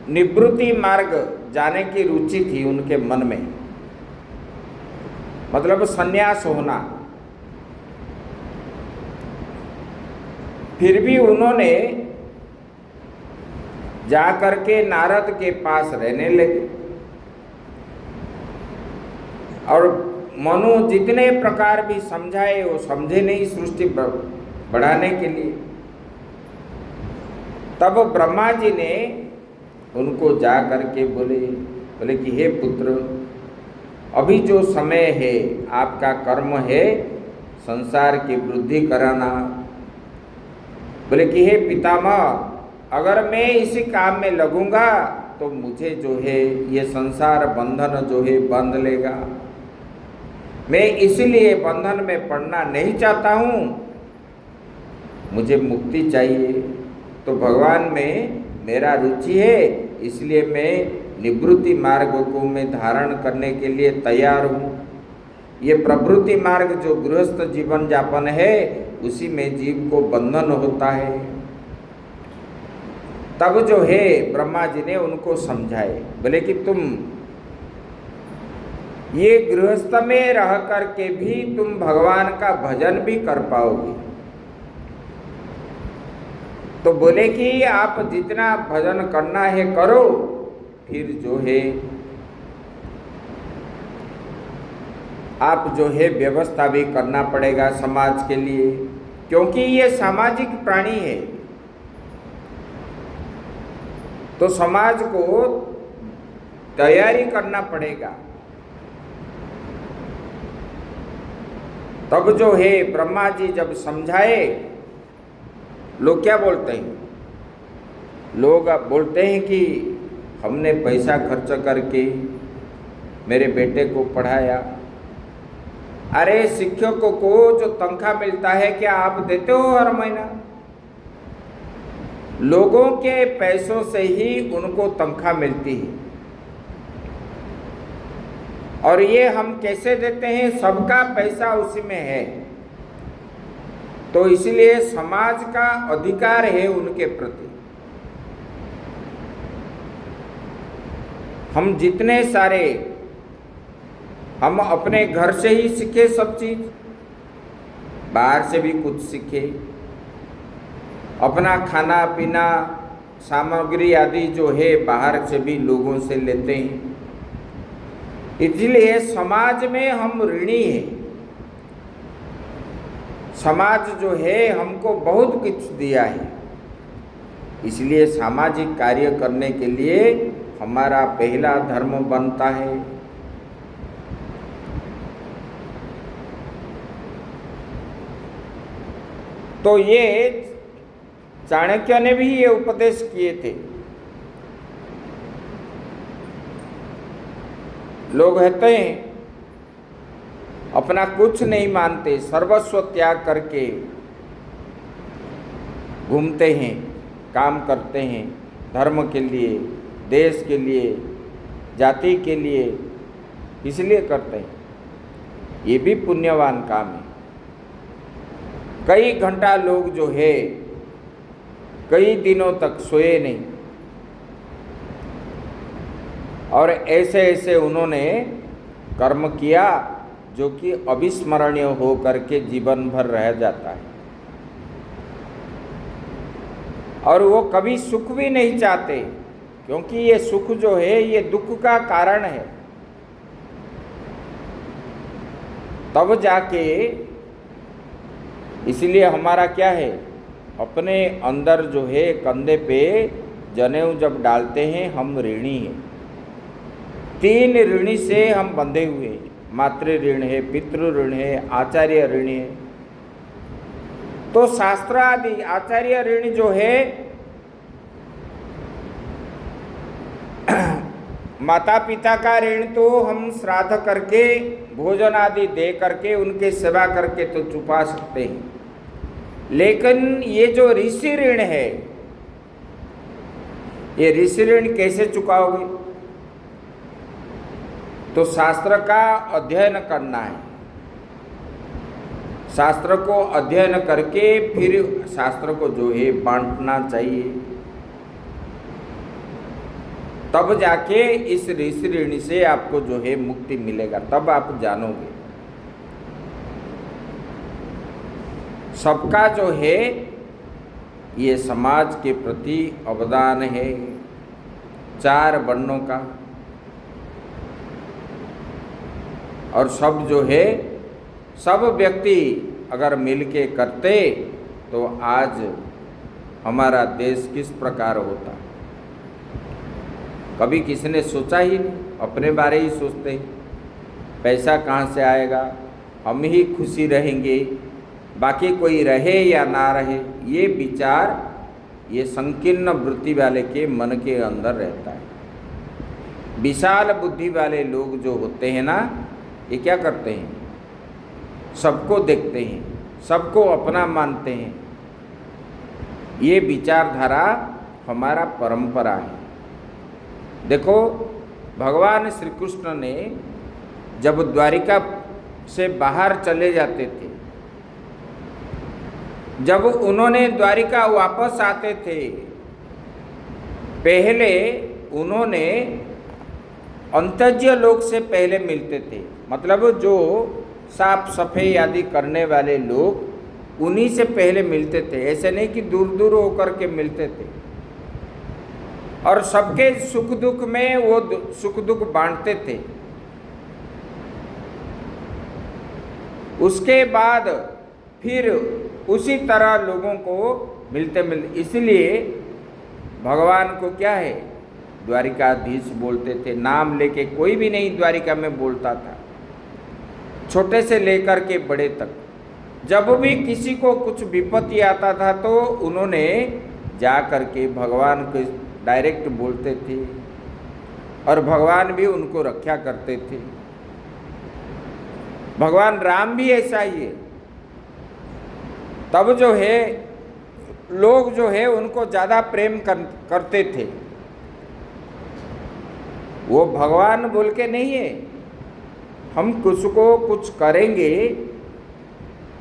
S1: निवृत्ति मार्ग जाने की रुचि थी उनके मन में, मतलब संन्यास होना। फिर भी उन्होंने जाकर के नारद के पास रहने लगे और मनु जितने प्रकार भी समझाए वो समझे नहीं सृष्टि बढ़ाने के लिए। तब ब्रह्मा जी ने उनको जा करके बोले कि हे पुत्र, अभी जो समय है आपका कर्म है संसार की वृद्धि कराना। बोले कि हे पितामह, अगर मैं इसी काम में लगूंगा तो मुझे जो है ये संसार बंधन जो है बांध लेगा। मैं इसलिए बंधन में पड़ना नहीं चाहता हूँ, मुझे मुक्ति चाहिए। तो भगवान में मेरा रुचि है, इसलिए मैं निवृत्ति मार्ग को मैं धारण करने के लिए तैयार हूँ। ये प्रवृत्ति मार्ग जो गृहस्थ जीवन यापन है उसी में जीव को बंधन होता है। तब जो है ब्रह्मा जी ने उनको समझाए, बोले कि तुम ये गृहस्थ में रह करके भी तुम भगवान का भजन भी कर पाओगे। तो बोले कि आप जितना भजन करना है करो, फिर जो है आप जो है व्यवस्था भी करना पड़ेगा समाज के लिए, क्योंकि ये सामाजिक प्राणी है। तो समाज को तैयारी करना पड़ेगा। तब जो है ब्रह्मा जी जब समझाए, लोग क्या बोलते हैं? लोग बोलते हैं कि हमने पैसा खर्च करके मेरे बेटे को पढ़ाया। अरे शिक्षकों को जो तनख्वाह मिलता है क्या आप देते हो हर महीना? लोगों के पैसों से ही उनको तनख्वाह मिलती है। और ये हम कैसे देते हैं? सबका पैसा उसी में है। तो इसलिए समाज का अधिकार है उनके प्रति। हम जितने सारे हम अपने घर से ही सीखे सब चीज, बाहर से भी कुछ सीखे। अपना खाना पीना सामग्री आदि जो है बाहर से भी लोगों से लेते हैं। इसलिए समाज में हम ऋणी हैं। समाज जो है हमको बहुत कुछ दिया है, इसलिए सामाजिक कार्य करने के लिए हमारा पहला धर्म बनता है। तो ये चाणक्य ने भी ये उपदेश किए थे। लोग कहते हैं अपना कुछ नहीं मानते, सर्वस्व त्याग करके घूमते हैं, काम करते हैं, धर्म के लिए, देश के लिए, जाति के लिए, इसलिए करते हैं, ये भी पुण्यवान काम है। कई घंटा लोग जो है कई दिनों तक सोए नहीं, और ऐसे ऐसे उन्होंने कर्म किया जो कि अविस्मरणीय हो करके जीवन भर रह जाता है। और वो कभी सुख भी नहीं चाहते, क्योंकि ये सुख जो है ये दुख का कारण है। तब जाके इसलिए हमारा क्या है, अपने अंदर जो है कंधे पे जनेऊ जब डालते हैं हम ऋणी हैं। 3 ऋणी से हम बंधे हुए हैं, मातृ ऋण है, पितृ ऋण है, आचार्य ऋण है। तो शास्त्र आदि आचार्य ऋण जो है माता पिता का ऋण तो हम श्राद्ध करके भोजन आदि दे करके उनके सेवा करके तो चुका सकते हैं, लेकिन ये जो ऋषि ऋण है, ये ऋषि ऋण कैसे चुकाओगे? तो शास्त्र का अध्ययन करना है। शास्त्र को अध्ययन करके फिर शास्त्र को जो है बांटना चाहिए, तब जाके इस ऋषि ऋण से आपको जो है मुक्ति मिलेगा, तब आप जानोगे। सबका जो है ये समाज के प्रति अवदान है, 4 वर्णों का, और सब जो है सब व्यक्ति अगर मिलके करते तो आज हमारा देश किस प्रकार होता। कभी किसी ने सोचा ही नहीं, अपने बारे ही सोचते हैं, पैसा कहाँ से आएगा, हम ही खुशी रहेंगे, बाकी कोई रहे या ना रहे, ये विचार ये संकीर्ण वृत्ति वाले के मन के अंदर रहता है। विशाल बुद्धि वाले लोग जो होते हैं ना, ये क्या करते हैं, सबको देखते हैं, सबको अपना मानते हैं। ये विचारधारा हमारा परंपरा है। देखो, भगवान श्री कृष्ण ने जब द्वारिका से बाहर चले जाते थे, जब उन्होंने द्वारिका वापस आते थे, पहले उन्होंने अंतज्य लोग से पहले मिलते थे। मतलब जो साफ सफाई आदि करने वाले लोग, उन्हीं से पहले मिलते थे। ऐसे नहीं कि दूर दूर होकर के मिलते थे, और सबके सुख दुख में वो सुख दुख बांटते थे। उसके बाद फिर उसी तरह लोगों को मिलते इसलिए भगवान को क्या है, द्वारिकाधीश बोलते थे। नाम लेके कोई भी नहीं द्वारिका में बोलता था, छोटे से लेकर के बड़े तक। जब भी किसी को कुछ विपत्ति आता था तो उन्होंने जा करके भगवान को डायरेक्ट बोलते थे, और भगवान भी उनको रक्षा करते थे। भगवान राम भी ऐसा ही है। तब जो है लोग जो है उनको ज़्यादा प्रेम करते थे। वो भगवान बोल के नहीं है, हम कुछ को कुछ करेंगे।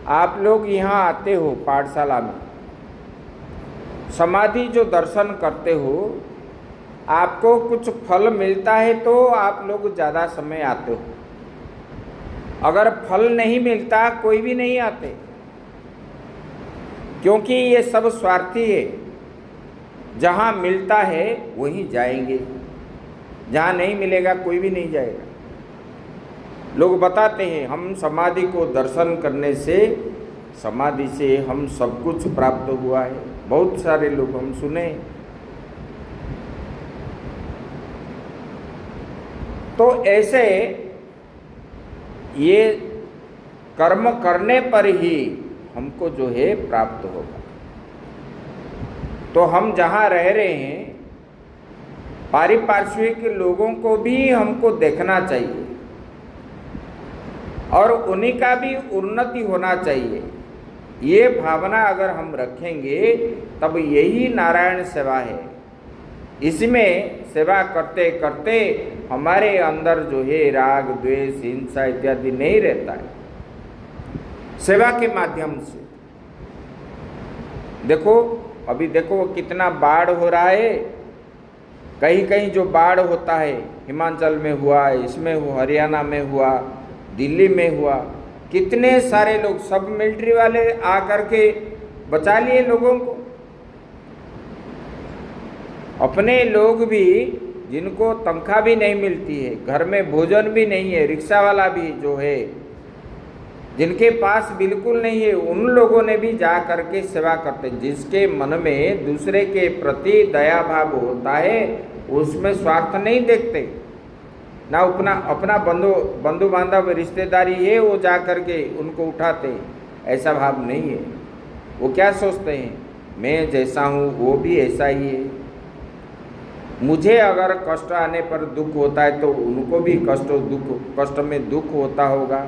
S1: आप लोग यहाँ आते हो पाठशाला में, समाधि जो दर्शन करते हो, आपको कुछ फल मिलता है तो आप लोग ज़्यादा समय आते हो। अगर फल नहीं मिलता कोई भी नहीं आते, क्योंकि ये सब स्वार्थी है। जहाँ मिलता है वहीं जाएंगे, जहाँ नहीं मिलेगा कोई भी नहीं जाएगा। लोग बताते हैं हम समाधि को दर्शन करने से, समाधि से हम सब कुछ प्राप्त हुआ है। बहुत सारे लोग हम सुने। तो ऐसे ये कर्म करने पर ही हमको जो है प्राप्त होगा। तो हम जहाँ रह रहे हैं, पारिपार्श्विक लोगों को भी हमको देखना चाहिए, और उन्हीं का भी उन्नति होना चाहिए। ये भावना अगर हम रखेंगे तब यही नारायण सेवा है। इसमें सेवा करते करते हमारे अंदर जो है राग द्वेष हिंसा इत्यादि नहीं रहता है। सेवा के माध्यम से देखो, अभी देखो कितना बाढ़ हो रहा है। कहीं कहीं जो बाढ़ होता है, हिमाचल में हुआ, इसमें हुआ, हरियाणा में हुआ, दिल्ली में हुआ, कितने सारे लोग, सब मिलिट्री वाले आकर के बचा लिए लोगों को। अपने लोग भी, जिनको तनख्वाह भी नहीं मिलती है, घर में भोजन भी नहीं है, रिक्शा वाला भी जो है, जिनके पास बिल्कुल नहीं है, उन लोगों ने भी जा करके सेवा करते। जिसके मन में दूसरे के प्रति दया भाव होता है, उसमें स्वार्थ नहीं देखते ना। अपना बंधु बांधव रिश्तेदारी है, वो जा करके उनको उठाते, ऐसा भाव नहीं है। वो क्या सोचते हैं, मैं जैसा हूँ वो भी ऐसा ही है। मुझे अगर कष्ट आने पर दुख होता है तो उनको भी कष्ट में दुख होता होगा,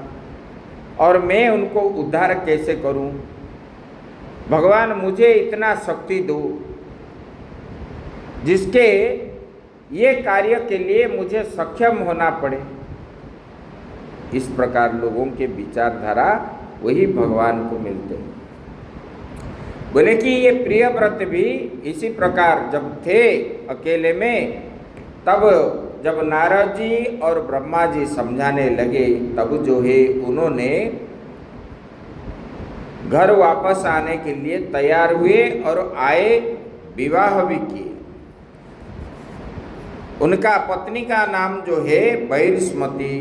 S1: और मैं उनको उद्धार कैसे करूं? भगवान मुझे इतना शक्ति दो जिसके ये कार्य के लिए मुझे सक्षम होना पड़े। इस प्रकार लोगों के विचारधारा वही भगवान को मिलते हैं। बोले कि ये प्रिय व्रत भी इसी प्रकार जब थे अकेले में, तब जब नारद जी और ब्रह्मा जी समझाने लगे, तब जो है उन्होंने घर वापस आने के लिए तैयार हुए और आए, विवाह भी किए। उनका पत्नी का नाम जो है बैरस्मती,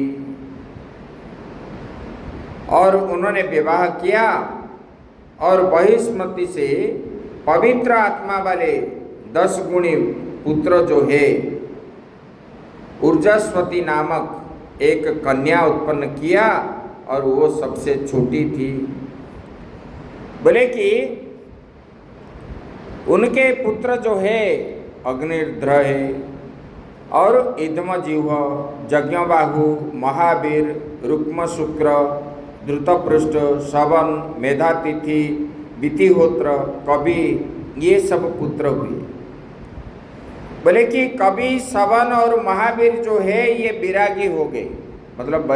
S1: और उन्होंने विवाह किया। और बैरस्मती से पवित्र आत्मा वाले 10 गुणी पुत्र जो है ऊर्जास्वती नामक एक कन्या उत्पन्न किया, और वो सबसे छोटी थी। बोले कि उनके पुत्र जो है अग्निर्ध्र है, और इदमजिह्व, यज्ञबाहु, महावीर, रुक्म शुक्र, धृतपृष्ठ, श्रवण, मेधातिथि, वितिहोत्र, कवि, ये सब पुत्र हुए। बोले कि कवि, श्रवण और महावीर जो है ये विरागी हो गए, मतलब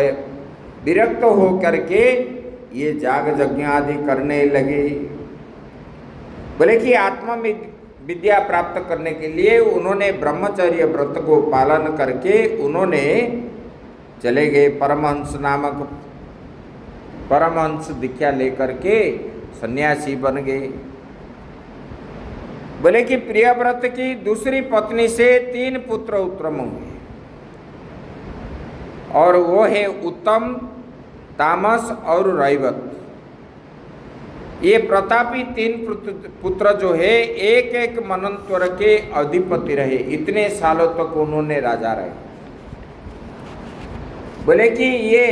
S1: विरक्त हो करके ये जाग यज्ञ आदि करने लगे। बोले कि आत्मा विद्या प्राप्त करने के लिए उन्होंने ब्रह्मचर्य व्रत को पालन करके उन्होंने चले गए, परमहंस दीक्षा लेकर के सन्यासी बन गए। बोले कि प्रियव्रत की दूसरी पत्नी से 3 पुत्र उत्तम हुए, और वो है उत्तम, तामस और रैवत। ये प्रतापी 3 पुत्र जो है एक एक मनंत्वर के अधिपति रहे। इतने सालों तक उन्होंने राजा रहे। बोले कि ये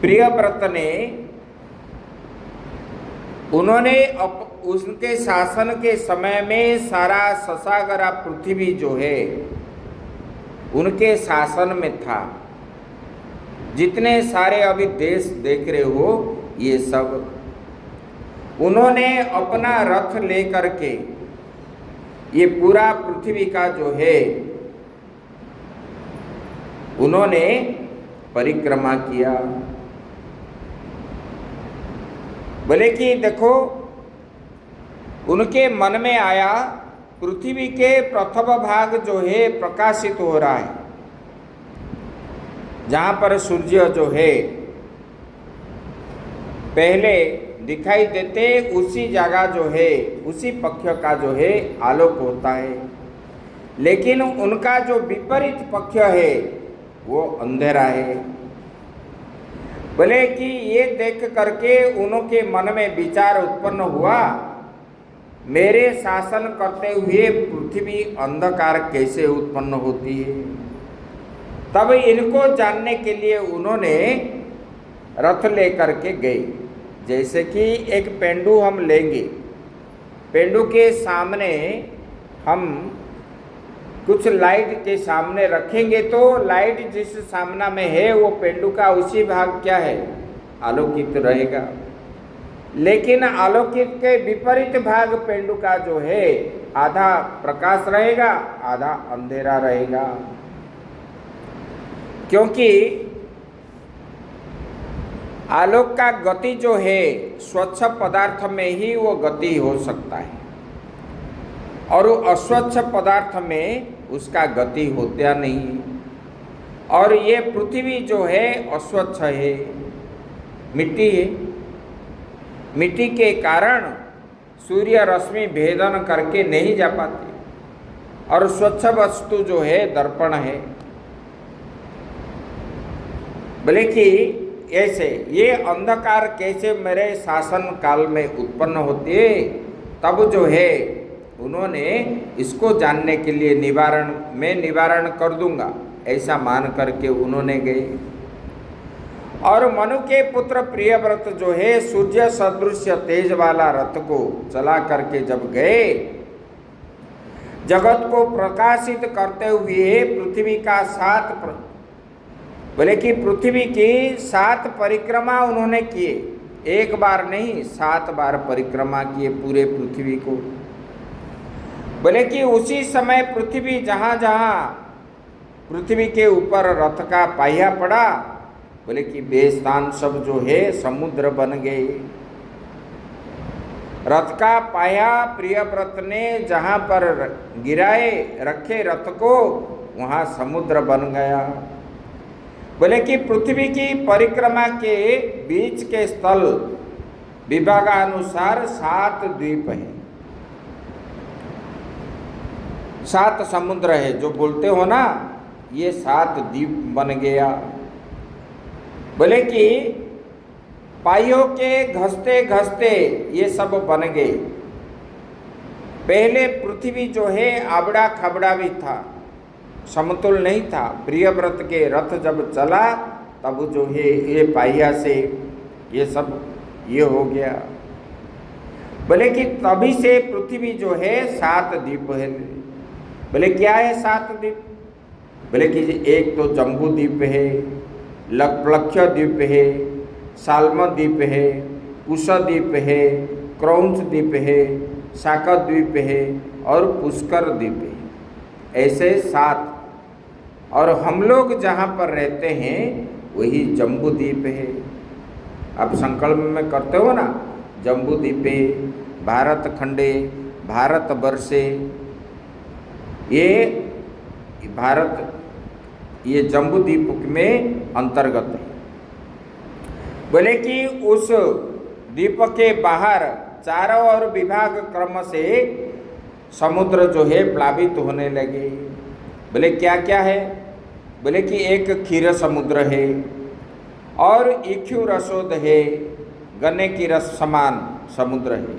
S1: प्रियव्रत ने, उन्होंने उनके शासन के समय में सारा ससागरा पृथ्वी जो है उनके शासन में था। जितने सारे अभी देश देख रहे हो, ये सब उन्होंने अपना रथ लेकर के ये पूरा पृथ्वी का जो है उन्होंने परिक्रमा किया। बोले कि देखो, उनके मन में आया पृथ्वी के प्रथम भाग जो है प्रकाशित हो रहा है, जहाँ पर सूर्य जो है पहले दिखाई देते, उसी जगह जो है उसी पक्ष का जो है आलोक होता है। लेकिन उनका जो विपरीत पक्ष है वो अंधेरा है। बोले कि ये देख करके उनके मन में विचार उत्पन्न हुआ, मेरे शासन करते हुए पृथ्वी अंधकार कैसे उत्पन्न होती है। तब इनको जानने के लिए उन्होंने रथ लेकर के गए। जैसे कि एक पेंडू हम लेंगे, पेंडू के सामने हम कुछ लाइट के सामने रखेंगे तो लाइट जिस सामना में है वो पेंडुका उसी भाग क्या है, आलोकित रहेगा। लेकिन आलोकित के विपरीत भाग पेंडुका जो है आधा प्रकाश रहेगा, आधा अंधेरा रहेगा। क्योंकि आलोक का गति जो है स्वच्छ पदार्थ में ही वो गति हो सकता है और अस्वच्छ पदार्थ में उसका गति होता नहीं। और ये पृथ्वी जो है अस्वच्छ है, मिट्टी है। मिट्टी के कारण सूर्य रश्मि भेदन करके नहीं जा पाती। और स्वच्छ वस्तु जो है दर्पण है। बोले कि ऐसे ये अंधकार कैसे मेरे शासन काल में उत्पन्न होती है, तब जो है उन्होंने इसको जानने के लिए निवारण कर दूंगा ऐसा मान करके उन्होंने गए। और मनु के पुत्र प्रियव्रत जो है सूर्य सदृश तेज वाला रथ को चला करके जब गए, जगत को प्रकाशित करते हुए पृथ्वी का बोले कि पृथ्वी की 7 परिक्रमा उन्होंने किए। एक बार नहीं 7 बार परिक्रमा किए पूरे पृथ्वी को। बोले कि उसी समय पृथ्वी जहाँ जहाँ पृथ्वी के ऊपर रथ का पहिया पड़ा, बोले कि वे स्थान सब जो है समुद्र बन गए। रथ का पहिया प्रियव्रत ने जहाँ पर गिराए रखे रथ को, वहाँ समुद्र बन गया। बोले कि पृथ्वी की परिक्रमा के बीच के स्थल विभागानुसार 7 द्वीप हैं, 7 समुद्र है जो बोलते हो ना, ये 7 द्वीप बन गया। बोले कि पाइयों के घसते घसते ये सब बन गए। पहले पृथ्वी जो है आबड़ा खबड़ा भी था, समतुल नहीं था। प्रियव्रत के रथ जब चला तब जो है ये पाइया से ये सब ये हो गया। बोले कि तभी से पृथ्वी जो है 7 द्वीप है। बोले क्या है 7 द्वीप? बोले कि एक तो जम्बू द्वीप है, लक्ष्य द्वीप है, साल्म द्वीप है, कुश द्वीप है, क्रौंच द्वीप है, शाक द्वीप है और पुष्कर द्वीप है। ऐसे 7। और हम लोग जहाँ पर रहते हैं वही जम्बू द्वीप है। आप संकल्प में करते हो ना, जम्बू द्वीपे भारत खंडे भारत वर्षे, ये भारत ये जम्बू द्वीप में अंतर्गत है। बोले कि उस द्वीप के बाहर चारों ओर विभाग क्रम से समुद्र जो है प्लावित होने लगे। बोले क्या क्या है? बोले कि एक क्षीर समुद्र है और इक्षु रसोद है, गन्ने की रस समान समुद्र है।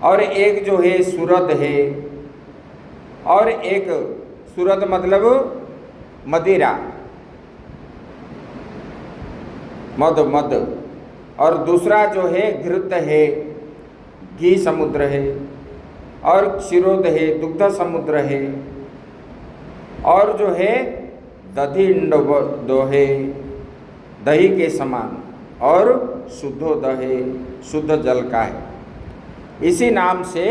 S1: और एक जो है सुरद है, और एक सुरद मतलब मदिरा, मद। और दूसरा जो है घृत है, घी समुद्र है। और क्षीरोद है, दुग्ध समुद्र है। और जो है दधिंडो है, दही के समान। और शुद्धोद है, शुद्ध जल का है। इसी नाम से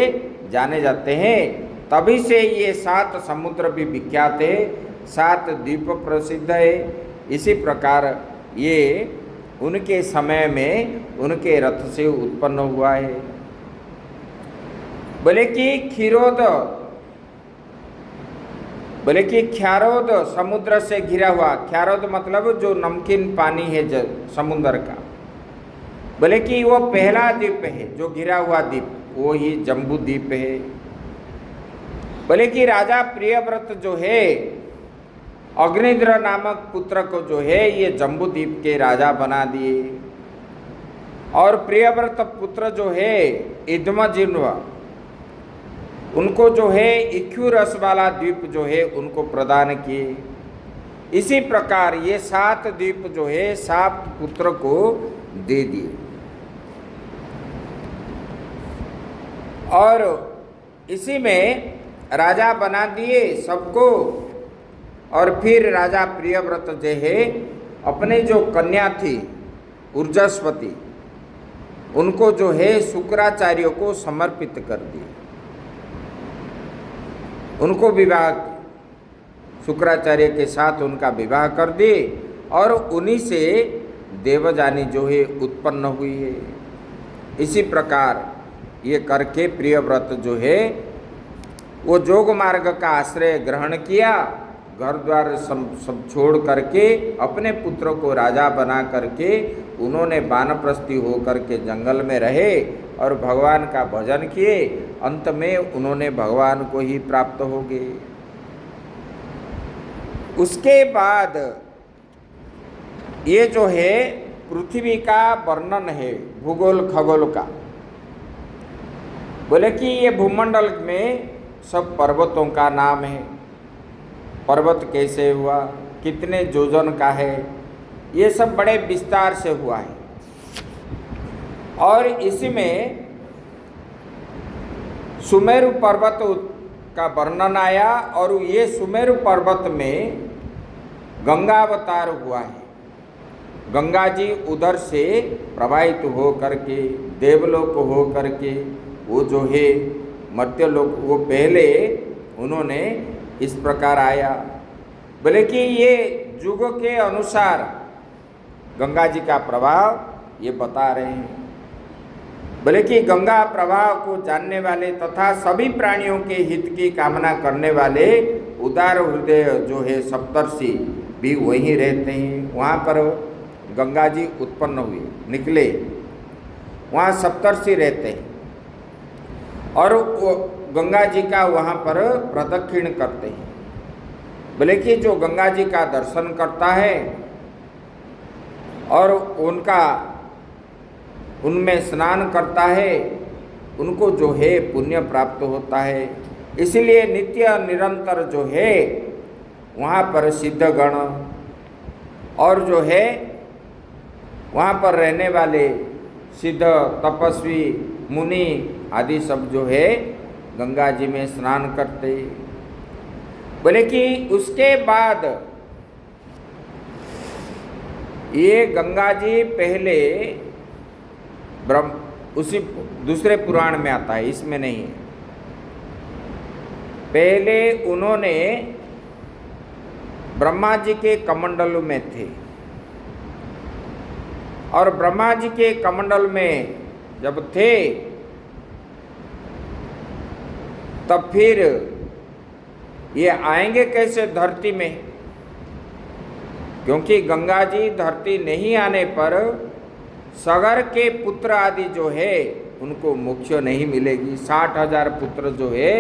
S1: जाने जाते हैं। तभी से ये 7 समुद्र भी विख्यात है, 7 द्वीप प्रसिद्ध है। इसी प्रकार ये उनके समय में उनके रथ से उत्पन्न हुआ है। बोले कि क्षीरोद, बोले कि ख्यारोद समुद्र से घिरा हुआ। ख्यारोद मतलब जो नमकीन पानी है समुद्र का। बोले कि वो पहला द्वीप है जो घिरा हुआ द्वीप, वो ही जम्बू द्वीप है। बोले कि राजा प्रियव्रत जो है अग्निद्र नामक पुत्र को जो है ये जम्बू द्वीप के राजा बना दिए। और प्रियव्रत पुत्र जो है इदमजिह्व, उनको जो है इक्षु रस वाला द्वीप जो है उनको प्रदान किए। इसी प्रकार ये 7 द्वीप जो है 7 पुत्र को दे दिए। और इसी में राजा बना दिए सबको। और फिर राजा प्रियव्रत जो है अपने जो कन्या थी ऊर्जस्वती, उनको जो है शुक्राचार्य को समर्पित कर दिए, उनको विवाह, शुक्राचार्य के साथ उनका विवाह कर दिए और उन्हीं से देवजानी जो है उत्पन्न हुई है। इसी प्रकार ये करके प्रियव्रत जो है वो जोग मार्ग का आश्रय ग्रहण किया, घर द्वार सब छोड़ करके अपने पुत्र को राजा बना करके उन्होंने वानप्रस्थी हो करके जंगल में रहे और भगवान का भजन किए। अंत में उन्होंने भगवान को ही प्राप्त हो गए। उसके बाद ये जो है पृथ्वी का वर्णन है भूगोल खगोल का। बोले कि ये भूमंडल में सब पर्वतों का नाम है, पर्वत कैसे हुआ, कितने योजन का है, ये सब बड़े विस्तार से हुआ है। और इसमें सुमेरु पर्वत का वर्णन आया और ये सुमेरु पर्वत में गंगा अवतार हुआ है। गंगा जी उधर से प्रवाहित हो करके देवलोक हो करके वो जो है मर्त्यलोक, वो पहले उन्होंने इस प्रकार आया। बोले कि ये युग के अनुसार गंगा जी का प्रभाव ये बता रहे हैं। बोले कि गंगा प्रवाह को जानने वाले तथा सभी प्राणियों के हित की कामना करने वाले उदार हृदय जो है सप्तर्षि भी वहीं रहते हैं। वहाँ पर गंगा जी उत्पन्न हुए, निकले, वहाँ सप्तर्षि रहते हैं और गंगा जी का वहाँ पर प्रदक्षिण करते हैं। बोले कि जो गंगा जी का दर्शन करता है और उनमें स्नान करता है, उनको जो है पुण्य प्राप्त होता है। इसलिए नित्य निरंतर जो है वहाँ पर सिद्धगण और जो है वहाँ पर रहने वाले सिद्ध तपस्वी मुनि आदि सब जो है गंगा जी में स्नान करते। बोले कि उसके बाद ये गंगा जी पहले उसी दूसरे पुराण में आता है, इसमें नहीं है। पहले उन्होंने ब्रह्मा जी के कमंडल में थे और ब्रह्मा जी के कमंडल में जब थे तब फिर ये आएंगे कैसे धरती में, क्योंकि गंगा जी धरती नहीं आने पर सगर के पुत्र आदि जो है उनको मोक्ष नहीं मिलेगी। 60,000 पुत्र जो है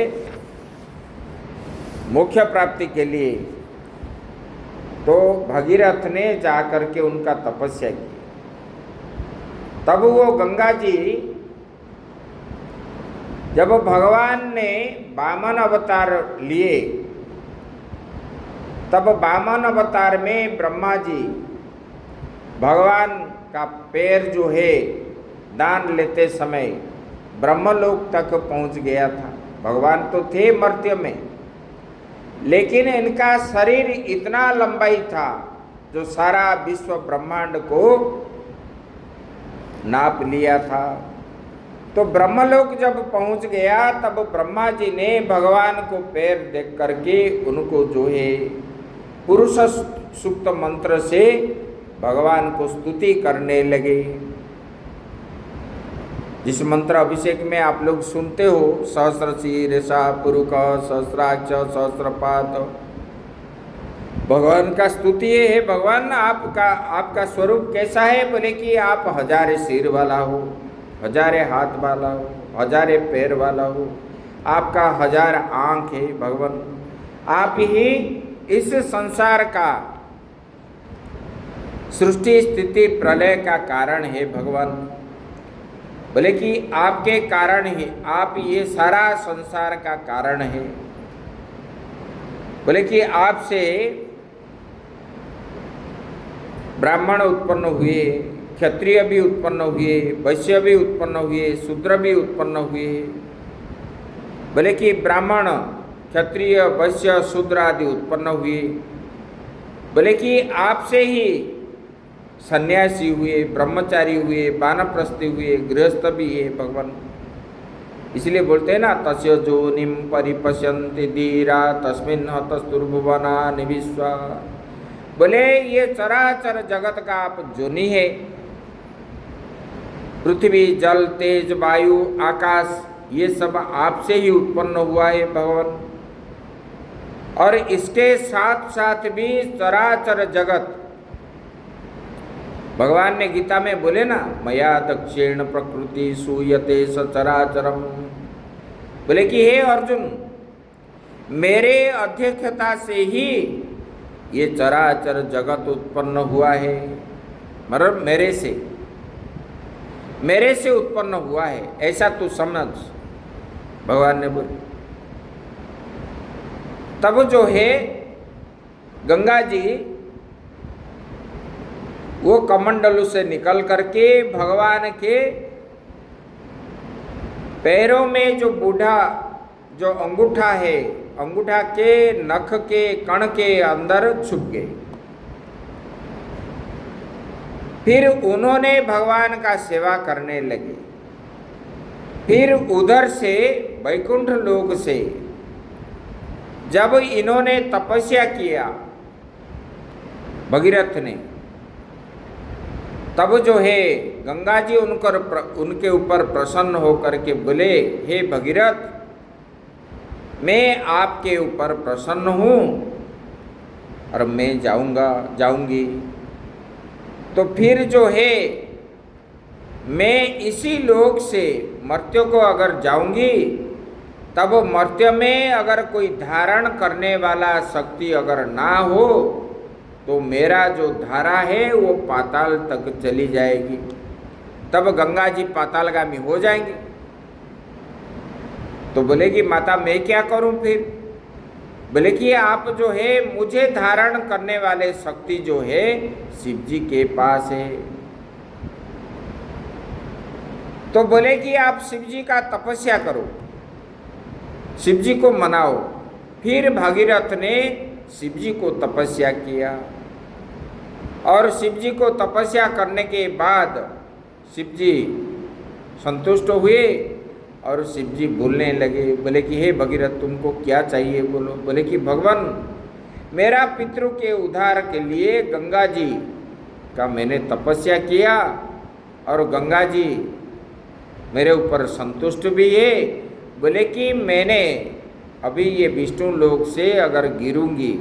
S1: मोक्ष प्राप्ति के लिए तो भगीरथ ने जाकर के उनका तपस्या की। तब वो गंगा जी जब भगवान ने वामन अवतार लिए, तब वामन अवतार में ब्रह्मा जी भगवान का पैर जो है दान लेते समय ब्रह्मलोक तक पहुंच गया था। भगवान तो थे मर्त्य में, लेकिन इनका शरीर इतना लंबाई था जो सारा विश्व ब्रह्मांड को नाप लिया था। तो ब्रह्मलोक जब पहुंच गया तब ब्रह्मा जी ने भगवान को पैर देख करके उनको जो है पुरुष सूक्त मंत्र से भगवान को स्तुति करने लगे। जिस मंत्र अभिषेक में आप लोग सुनते हो, सहस्र शीर्षा पुरुष सहस्राक्ष सहस्रपाद, भगवान का स्तुति है। भगवान आपका स्वरूप कैसा है? बोले कि आप 1000 सिर वाला हो, 1000 हाथ वाला हो, 1000 पैर वाला हो, आपका 1000 आँख है। भगवान आप ही इस संसार का सृष्टि स्थिति प्रलय का कारण है। भगवान बोले कि आपके कारण ही आप ये सारा संसार का कारण है। बोले कि आपसे ब्राह्मण उत्पन्न हुए, क्षत्रिय भी उत्पन्न हुए, वैश्य भी उत्पन्न हुए, शूद्र भी उत्पन्न हुए। बोले कि ब्राह्मण क्षत्रिय, वैश्य, शूद्र आदि उत्पन्न हुए। बोले कि आपसे ही सन्यासी हुए, ब्रह्मचारी हुए, वानप्रस्थी हुए, गृहस्थ भी है भगवान। इसलिए बोलते हैं ना, तस्य जोनिम परिपश्यन्ति धीरा तस्मिन् हतस्तुर्भुवना निविश्वा। बोले ये चराचर जगत का आप जोनि है। पृथ्वी, जल, तेज, वायु, आकाश, ये सब आपसे ही उत्पन्न हुआ है भगवान। और इसके साथ साथ भी चराचर जगत, भगवान ने गीता में बोले ना, मया दक्षिण प्रकृति सूयते सचराचरम। बोले कि हे अर्जुन, मेरे अध्यक्षता से ही ये चराचर जगत उत्पन्न हुआ है। मतलब मेरे से उत्पन्न हुआ है, ऐसा तू समझ, भगवान ने बोले। तब जो है गंगा जी वो कमंडलू से निकल करके भगवान के पैरों में जो बूढ़ा जो अंगूठा है, अंगूठा के नख के कण के अंदर छुप गए। फिर उन्होंने भगवान का सेवा करने लगे। फिर उधर से वैकुंठ लोक से जब इन्होंने तपस्या किया भगीरथ ने, तब जो है गंगा जी उनके ऊपर प्रसन्न होकर के बोले, हे भगीरथ, मैं आपके ऊपर प्रसन्न हूँ और मैं जाऊंगी। तो फिर जो है मैं इसी लोक से मर्त्य को अगर जाऊंगी, तब मर्त्य में अगर कोई धारण करने वाला शक्ति अगर ना हो, तो मेरा जो धारा है वो पाताल तक चली जाएगी। तब गंगा जी पातालगामी हो जाएंगे। तो बोलेगी, माता मैं क्या करूं फिर? बोले कि आप जो है मुझे धारण करने वाले शक्ति जो है शिव जी के पास है। तो बोले कि आप शिव जी का तपस्या करो, शिव जी को मनाओ। फिर भागीरथ ने शिव जी को तपस्या किया और शिव जी को तपस्या करने के बाद शिव जी संतुष्ट हुए और शिव जी बोलने लगे। बोले कि हे भगीरथ, तुमको क्या चाहिए बोलो। बोले कि भगवान, मेरा पितृ के उद्धार के लिए गंगा जी का मैंने तपस्या किया और गंगा जी मेरे ऊपर संतुष्ट भी है। बोले कि मैंने अभी ये विष्णु लोक से अगर गिरूंगी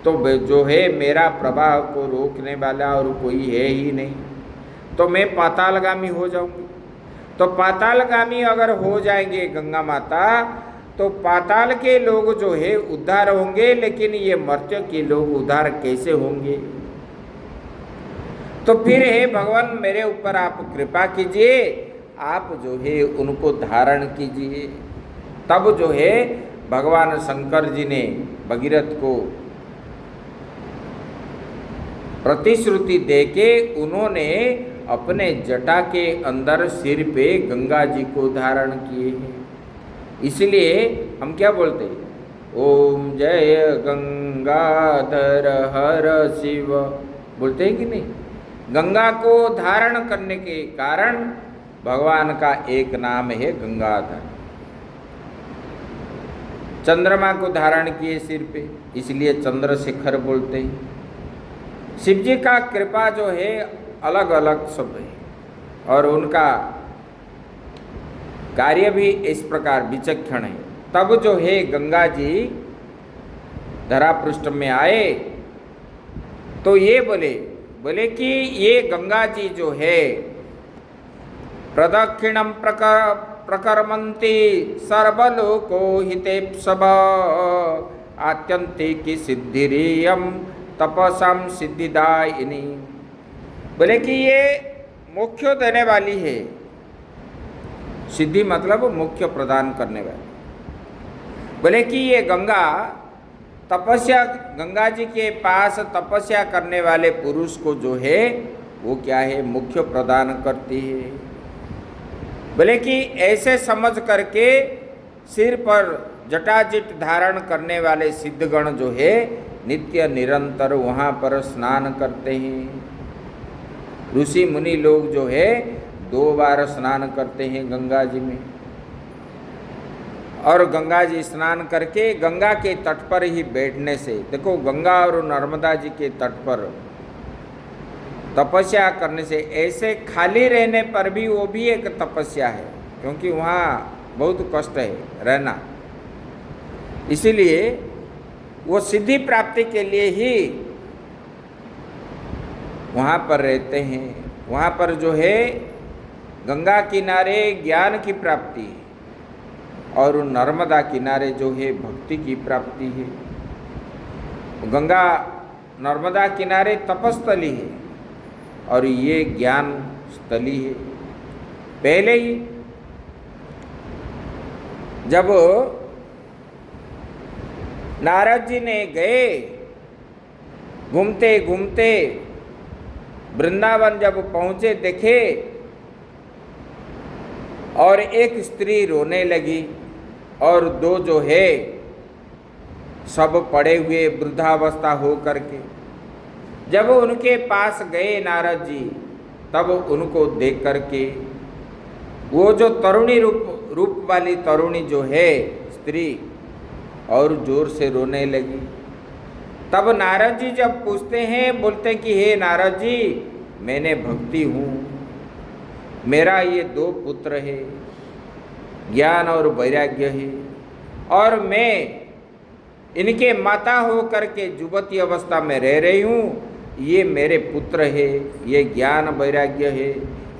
S1: तो जो है मेरा प्रवाह को रोकने वाला और कोई है ही नहीं, तो मैं पातालगामी हो जाऊंगी। तो पातालगामी अगर हो जाएंगे गंगा माता, तो पाताल के लोग जो है उद्धार होंगे, लेकिन ये मर्त्य के लोग उद्धार कैसे होंगे? तो फिर हे भगवान, मेरे ऊपर आप कृपा कीजिए, आप जो है उनको धारण कीजिए। तब जो है भगवान शंकर जी ने भगीरथ को प्रतिश्रुति देके उन्होंने अपने जटा के अंदर सिर पे गंगा जी को धारण किए हैं। इसलिए हम क्या बोलते हैं? ओम जय गंगाधर हर शिव बोलते हैं कि नहीं? गंगा को धारण करने के कारण भगवान का एक नाम है गंगाधर। चंद्रमा को धारण किए सिर पे, इसलिए चंद्रशेखर बोलते हैं। शिव जी का कृपा जो है अलग अलग सब है और उनका कार्य भी इस प्रकार विचक्षण है। तब जो है गंगा जी धरा पृष्ठ में आए तो ये बोले कि ये गंगा जी जो है प्रदक्षिणम प्रकर्मन्ति सर्वलोको हितेप्सव आत्यंतिकी सिद्धिरियम तपसाम सिद्धिदायिनी। बोले कि ये मोक्ष देने वाली है। सिद्धि मतलब मोक्ष प्रदान करने वाली। बोले कि ये गंगा तपस्या, गंगा जी के पास तपस्या करने वाले पुरुष को जो है वो क्या है, मोक्ष प्रदान करती है। बोले कि ऐसे समझ करके सिर पर जटाजिट धारण करने वाले सिद्धगण जो है नित्य निरंतर वहाँ पर स्नान करते हैं। ऋषि मुनि लोग जो है 2 बार स्नान करते हैं गंगा जी में, और गंगा जी स्नान करके गंगा के तट पर ही बैठने से, देखो गंगा और नर्मदा जी के तट पर तपस्या करने से, ऐसे खाली रहने पर भी वो भी एक तपस्या है, क्योंकि वहाँ बहुत कष्ट है रहना। इसीलिए वो सिद्धि प्राप्ति के लिए ही वहाँ पर रहते हैं। वहाँ पर जो है गंगा किनारे ज्ञान की प्राप्ति है, और नर्मदा किनारे जो है भक्ति की प्राप्ति है। गंगा नर्मदा किनारे तपस्थली है, और ये ज्ञान स्थली है। पहले ही जब नारद जी ने गए, घूमते घूमते वृंदावन जब पहुँचे, देखे और एक स्त्री रोने लगी, और 2 जो है सब पड़े हुए वृद्धावस्था हो करके। जब उनके पास गए नारद जी, तब उनको देख करके वो जो तरुणी रूप वाली तरुणी जो है स्त्री और जोर से रोने लगी। तब नारद जी जब पूछते हैं, बोलते हैं कि हे नारद जी, मैंने भक्ति हूँ, मेरा ये 2 पुत्र है, ज्ञान और वैराग्य है, और मैं इनके माता हो करके युवती अवस्था में रह रही हूँ। ये मेरे पुत्र है, ये ज्ञान वैराग्य है,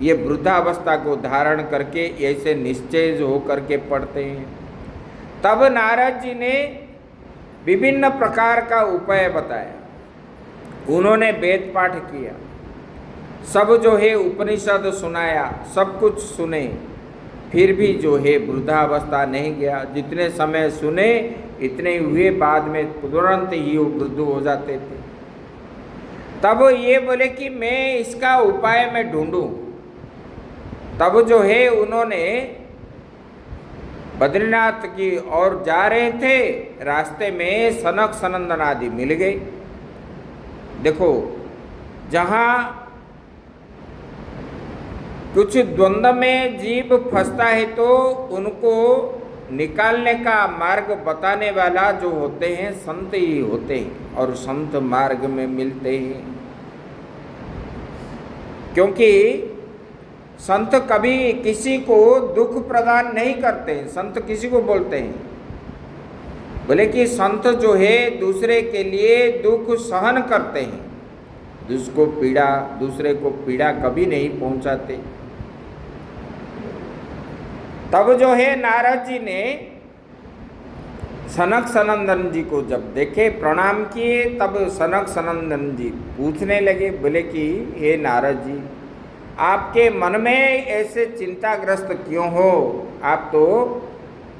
S1: ये वृद्धावस्था को धारण करके ऐसे निश्चय हो करके पढ़ते हैं। तब नारद जी ने विभिन्न प्रकार का उपाय बताया। उन्होंने वेद पाठ किया, सब जो है उपनिषद सुनाया, सब कुछ सुने, फिर भी जो है वृद्धावस्था नहीं गया। जितने समय सुने इतने हुए, बाद में तुरंत ही वो वृद्ध हो जाते थे। तब ये बोले कि मैं इसका उपाय मैं ढूंढूं। तब जो है उन्होंने बद्रीनाथ की ओर जा रहे थे, रास्ते में सनक सनंदन आदि मिल गए। देखो, जहाँ कुछ द्वंद्व में जीव फंसता है तो उनको निकालने का मार्ग बताने वाला जो होते हैं संत ही होते हैं, और संत मार्ग में मिलते हैं। क्योंकि संत कभी किसी को दुख प्रदान नहीं करते हैं। संत किसी को बोलते हैं, बोले कि संत जो है दूसरे के लिए दुख सहन करते हैं, दूसरे को पीड़ा कभी नहीं पहुंचाते। तब जो है नारद जी ने सनक सनंदन जी को जब देखे, प्रणाम किए, तब सनक सनंदन जी पूछने लगे, बोले कि हे नारद जी, आपके मन में ऐसे चिंताग्रस्त क्यों हो? आप तो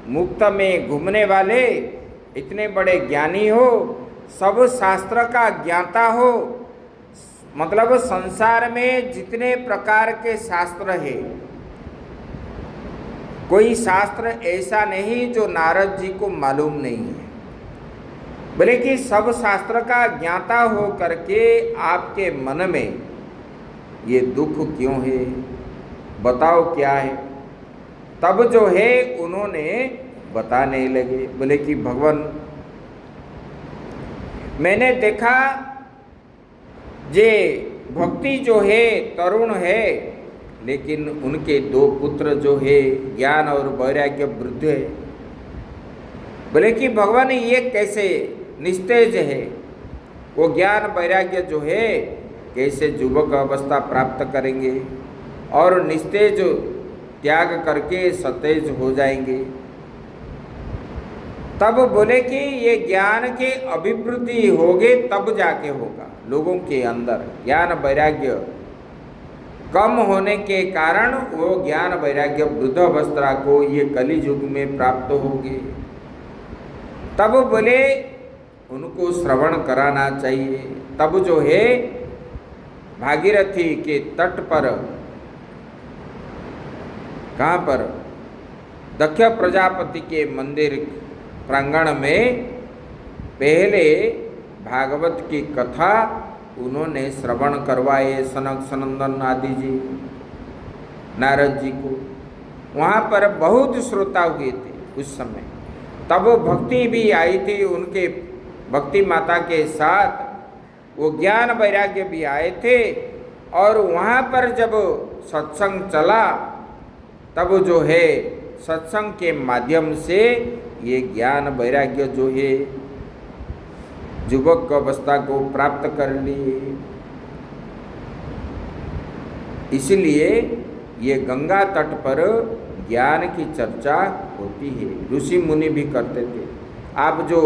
S1: मुक्त में घूमने वाले इतने बड़े ज्ञानी हो, सब शास्त्र का ज्ञाता हो। मतलब संसार में जितने प्रकार के शास्त्र है, कोई शास्त्र ऐसा नहीं जो नारद जी को मालूम नहीं है। बोले कि सब शास्त्र का ज्ञाता हो करके आपके मन में ये दुख क्यों है, बताओ क्या है। तब जो है उन्होंने बताने लगे, बोले कि भगवान, मैंने देखा जे भक्ति जो है तरुण है, लेकिन उनके 2 पुत्र जो है ज्ञान और वैराग्य वृद्ध है। बोले कि भगवान ये कैसे निस्तेज है, वो ज्ञान वैराग्य जो है कैसे युवक अवस्था प्राप्त करेंगे और निस्तेज त्याग करके सतेज हो जाएंगे। तब बोले कि ये ज्ञान के अभिवृद्धि होगे तब जाके होगा। लोगों के अंदर ज्ञान वैराग्य कम होने के कारण वो ज्ञान वैराग्य वृद्ध अवस्था को ये कलि युग में प्राप्त होगी। तब बोले उनको श्रवण कराना चाहिए। तब जो है भागीरथी के तट पर, कहाँ पर, दक्ष प्रजापति के मंदिर प्रांगण में पहले भागवत की कथा उन्होंने श्रवण करवाए सनक सनंदन आदि जी, नारद जी को। वहाँ पर बहुत श्रोता हुए थे उस समय। तब भक्ति भी आई थी उनके, भक्ति माता के साथ वो ज्ञान वैराग्य भी आए थे। और वहाँ पर जब सत्संग चला तब जो है सत्संग के माध्यम से ये ज्ञान वैराग्य जो है युवक अवस्था को प्राप्त कर लिए। इसलिए ये गंगा तट पर ज्ञान की चर्चा होती है, ऋषि मुनि भी करते थे। आप जो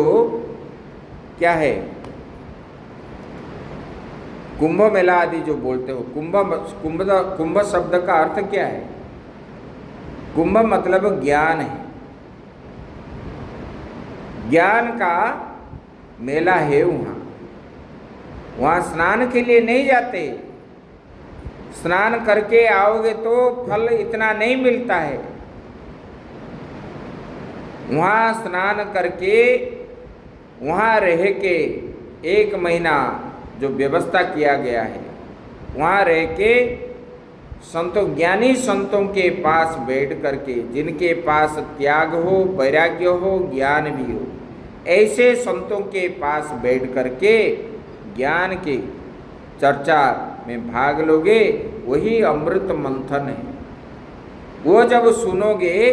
S1: क्या है कुंभ मेला आदि जो बोलते हो, कुंभ शब्द का अर्थ क्या है? कुंभ मतलब ज्ञान है, ज्ञान का मेला है। वहाँ स्नान के लिए नहीं जाते, स्नान करके आओगे तो फल इतना नहीं मिलता है। वहाँ स्नान करके वहाँ रह के 1 महीना जो व्यवस्था किया गया है, वहाँ रह के संतों, ज्ञानी संतों के पास बैठ करके, जिनके पास त्याग हो, वैराग्य हो, ज्ञान भी हो, ऐसे संतों के पास बैठ करके ज्ञान की चर्चा में भाग लोगे, वही अमृत मंथन है। वो जब सुनोगे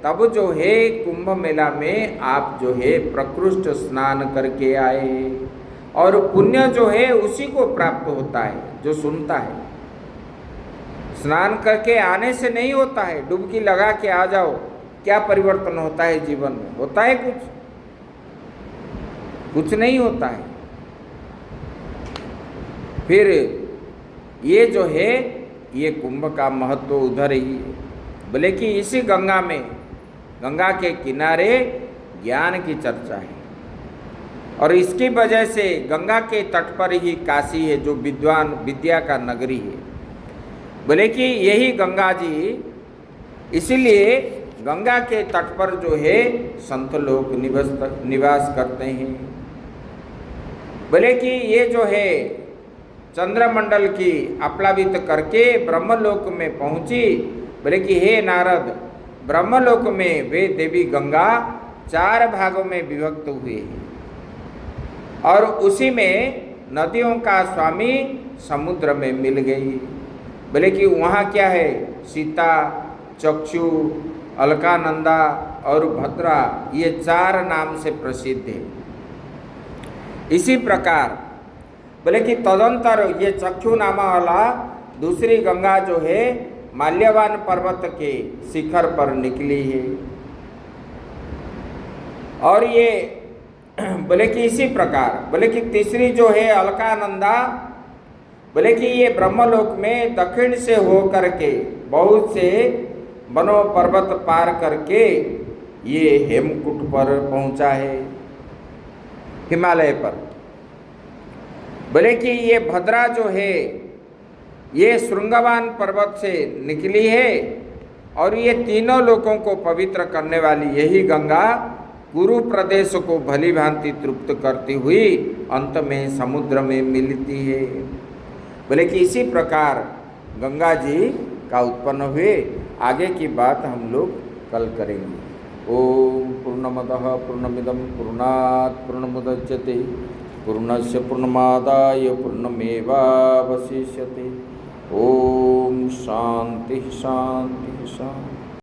S1: तब जो है कुंभ मेला में आप जो है प्रकृष्ट स्नान करके आए, और पुण्य जो है उसी को प्राप्त होता है जो सुनता है। स्नान करके आने से नहीं होता है, डुबकी लगा के आ जाओ, क्या परिवर्तन होता है जीवन में? होता है कुछ नहीं होता है। फिर ये जो है ये कुंभ का महत्व उधर ही है। बोले कि इसी गंगा में, गंगा के किनारे ज्ञान की चर्चा है, और इसकी वजह से गंगा के तट पर ही काशी है जो विद्या का नगरी है। बोले कि यही गंगा जी, इसीलिए गंगा के तट पर जो है संत लोग निवास करते हैं। बोले कि ये जो है चंद्रमंडल की आप्लावित करके ब्रह्मलोक में पहुंची। बोले कि हे नारद, ब्रह्मलोक में वे देवी गंगा 4 भागों में विभक्त हुए हैं, और उसी में नदियों का स्वामी समुद्र में मिल गई। बोले कि वहाँ क्या है, सीता, चक्षु, अलकानंदा और भद्रा, ये 4 नाम से प्रसिद्ध है। इसी प्रकार बोले कि तदंतर ये चक्षु नामा वाला दूसरी गंगा जो है माल्यवान पर्वत के शिखर पर निकली है। और ये बोले कि इसी प्रकार बोले कि तीसरी जो है अलकानंदा, बोले कि ये ब्रह्मलोक में दक्षिण से हो करके बहुत से वनों पर्वत पार करके ये हेमकूट पर पहुंचा है, हिमालय पर। बोले कि ये भद्रा जो है ये श्रृंगवान पर्वत से निकली है, और ये तीनों लोकों को पवित्र करने वाली यही गंगा कुरु प्रदेश को भली भांति तृप्त करती हुई अंत में समुद्र में मिलती है। बोले कि इसी प्रकार गंगा जी का उत्पन्न हुए। आगे की बात हम लोग कल करेंगे। ओम पूर्णमदः पूर्णमिदं पूर्णात् पूर्णमुदच्यते पूर्णस्य पूर्णमादाय पूर्णमेवावशिष्यते। ओम शांति शांति शांति।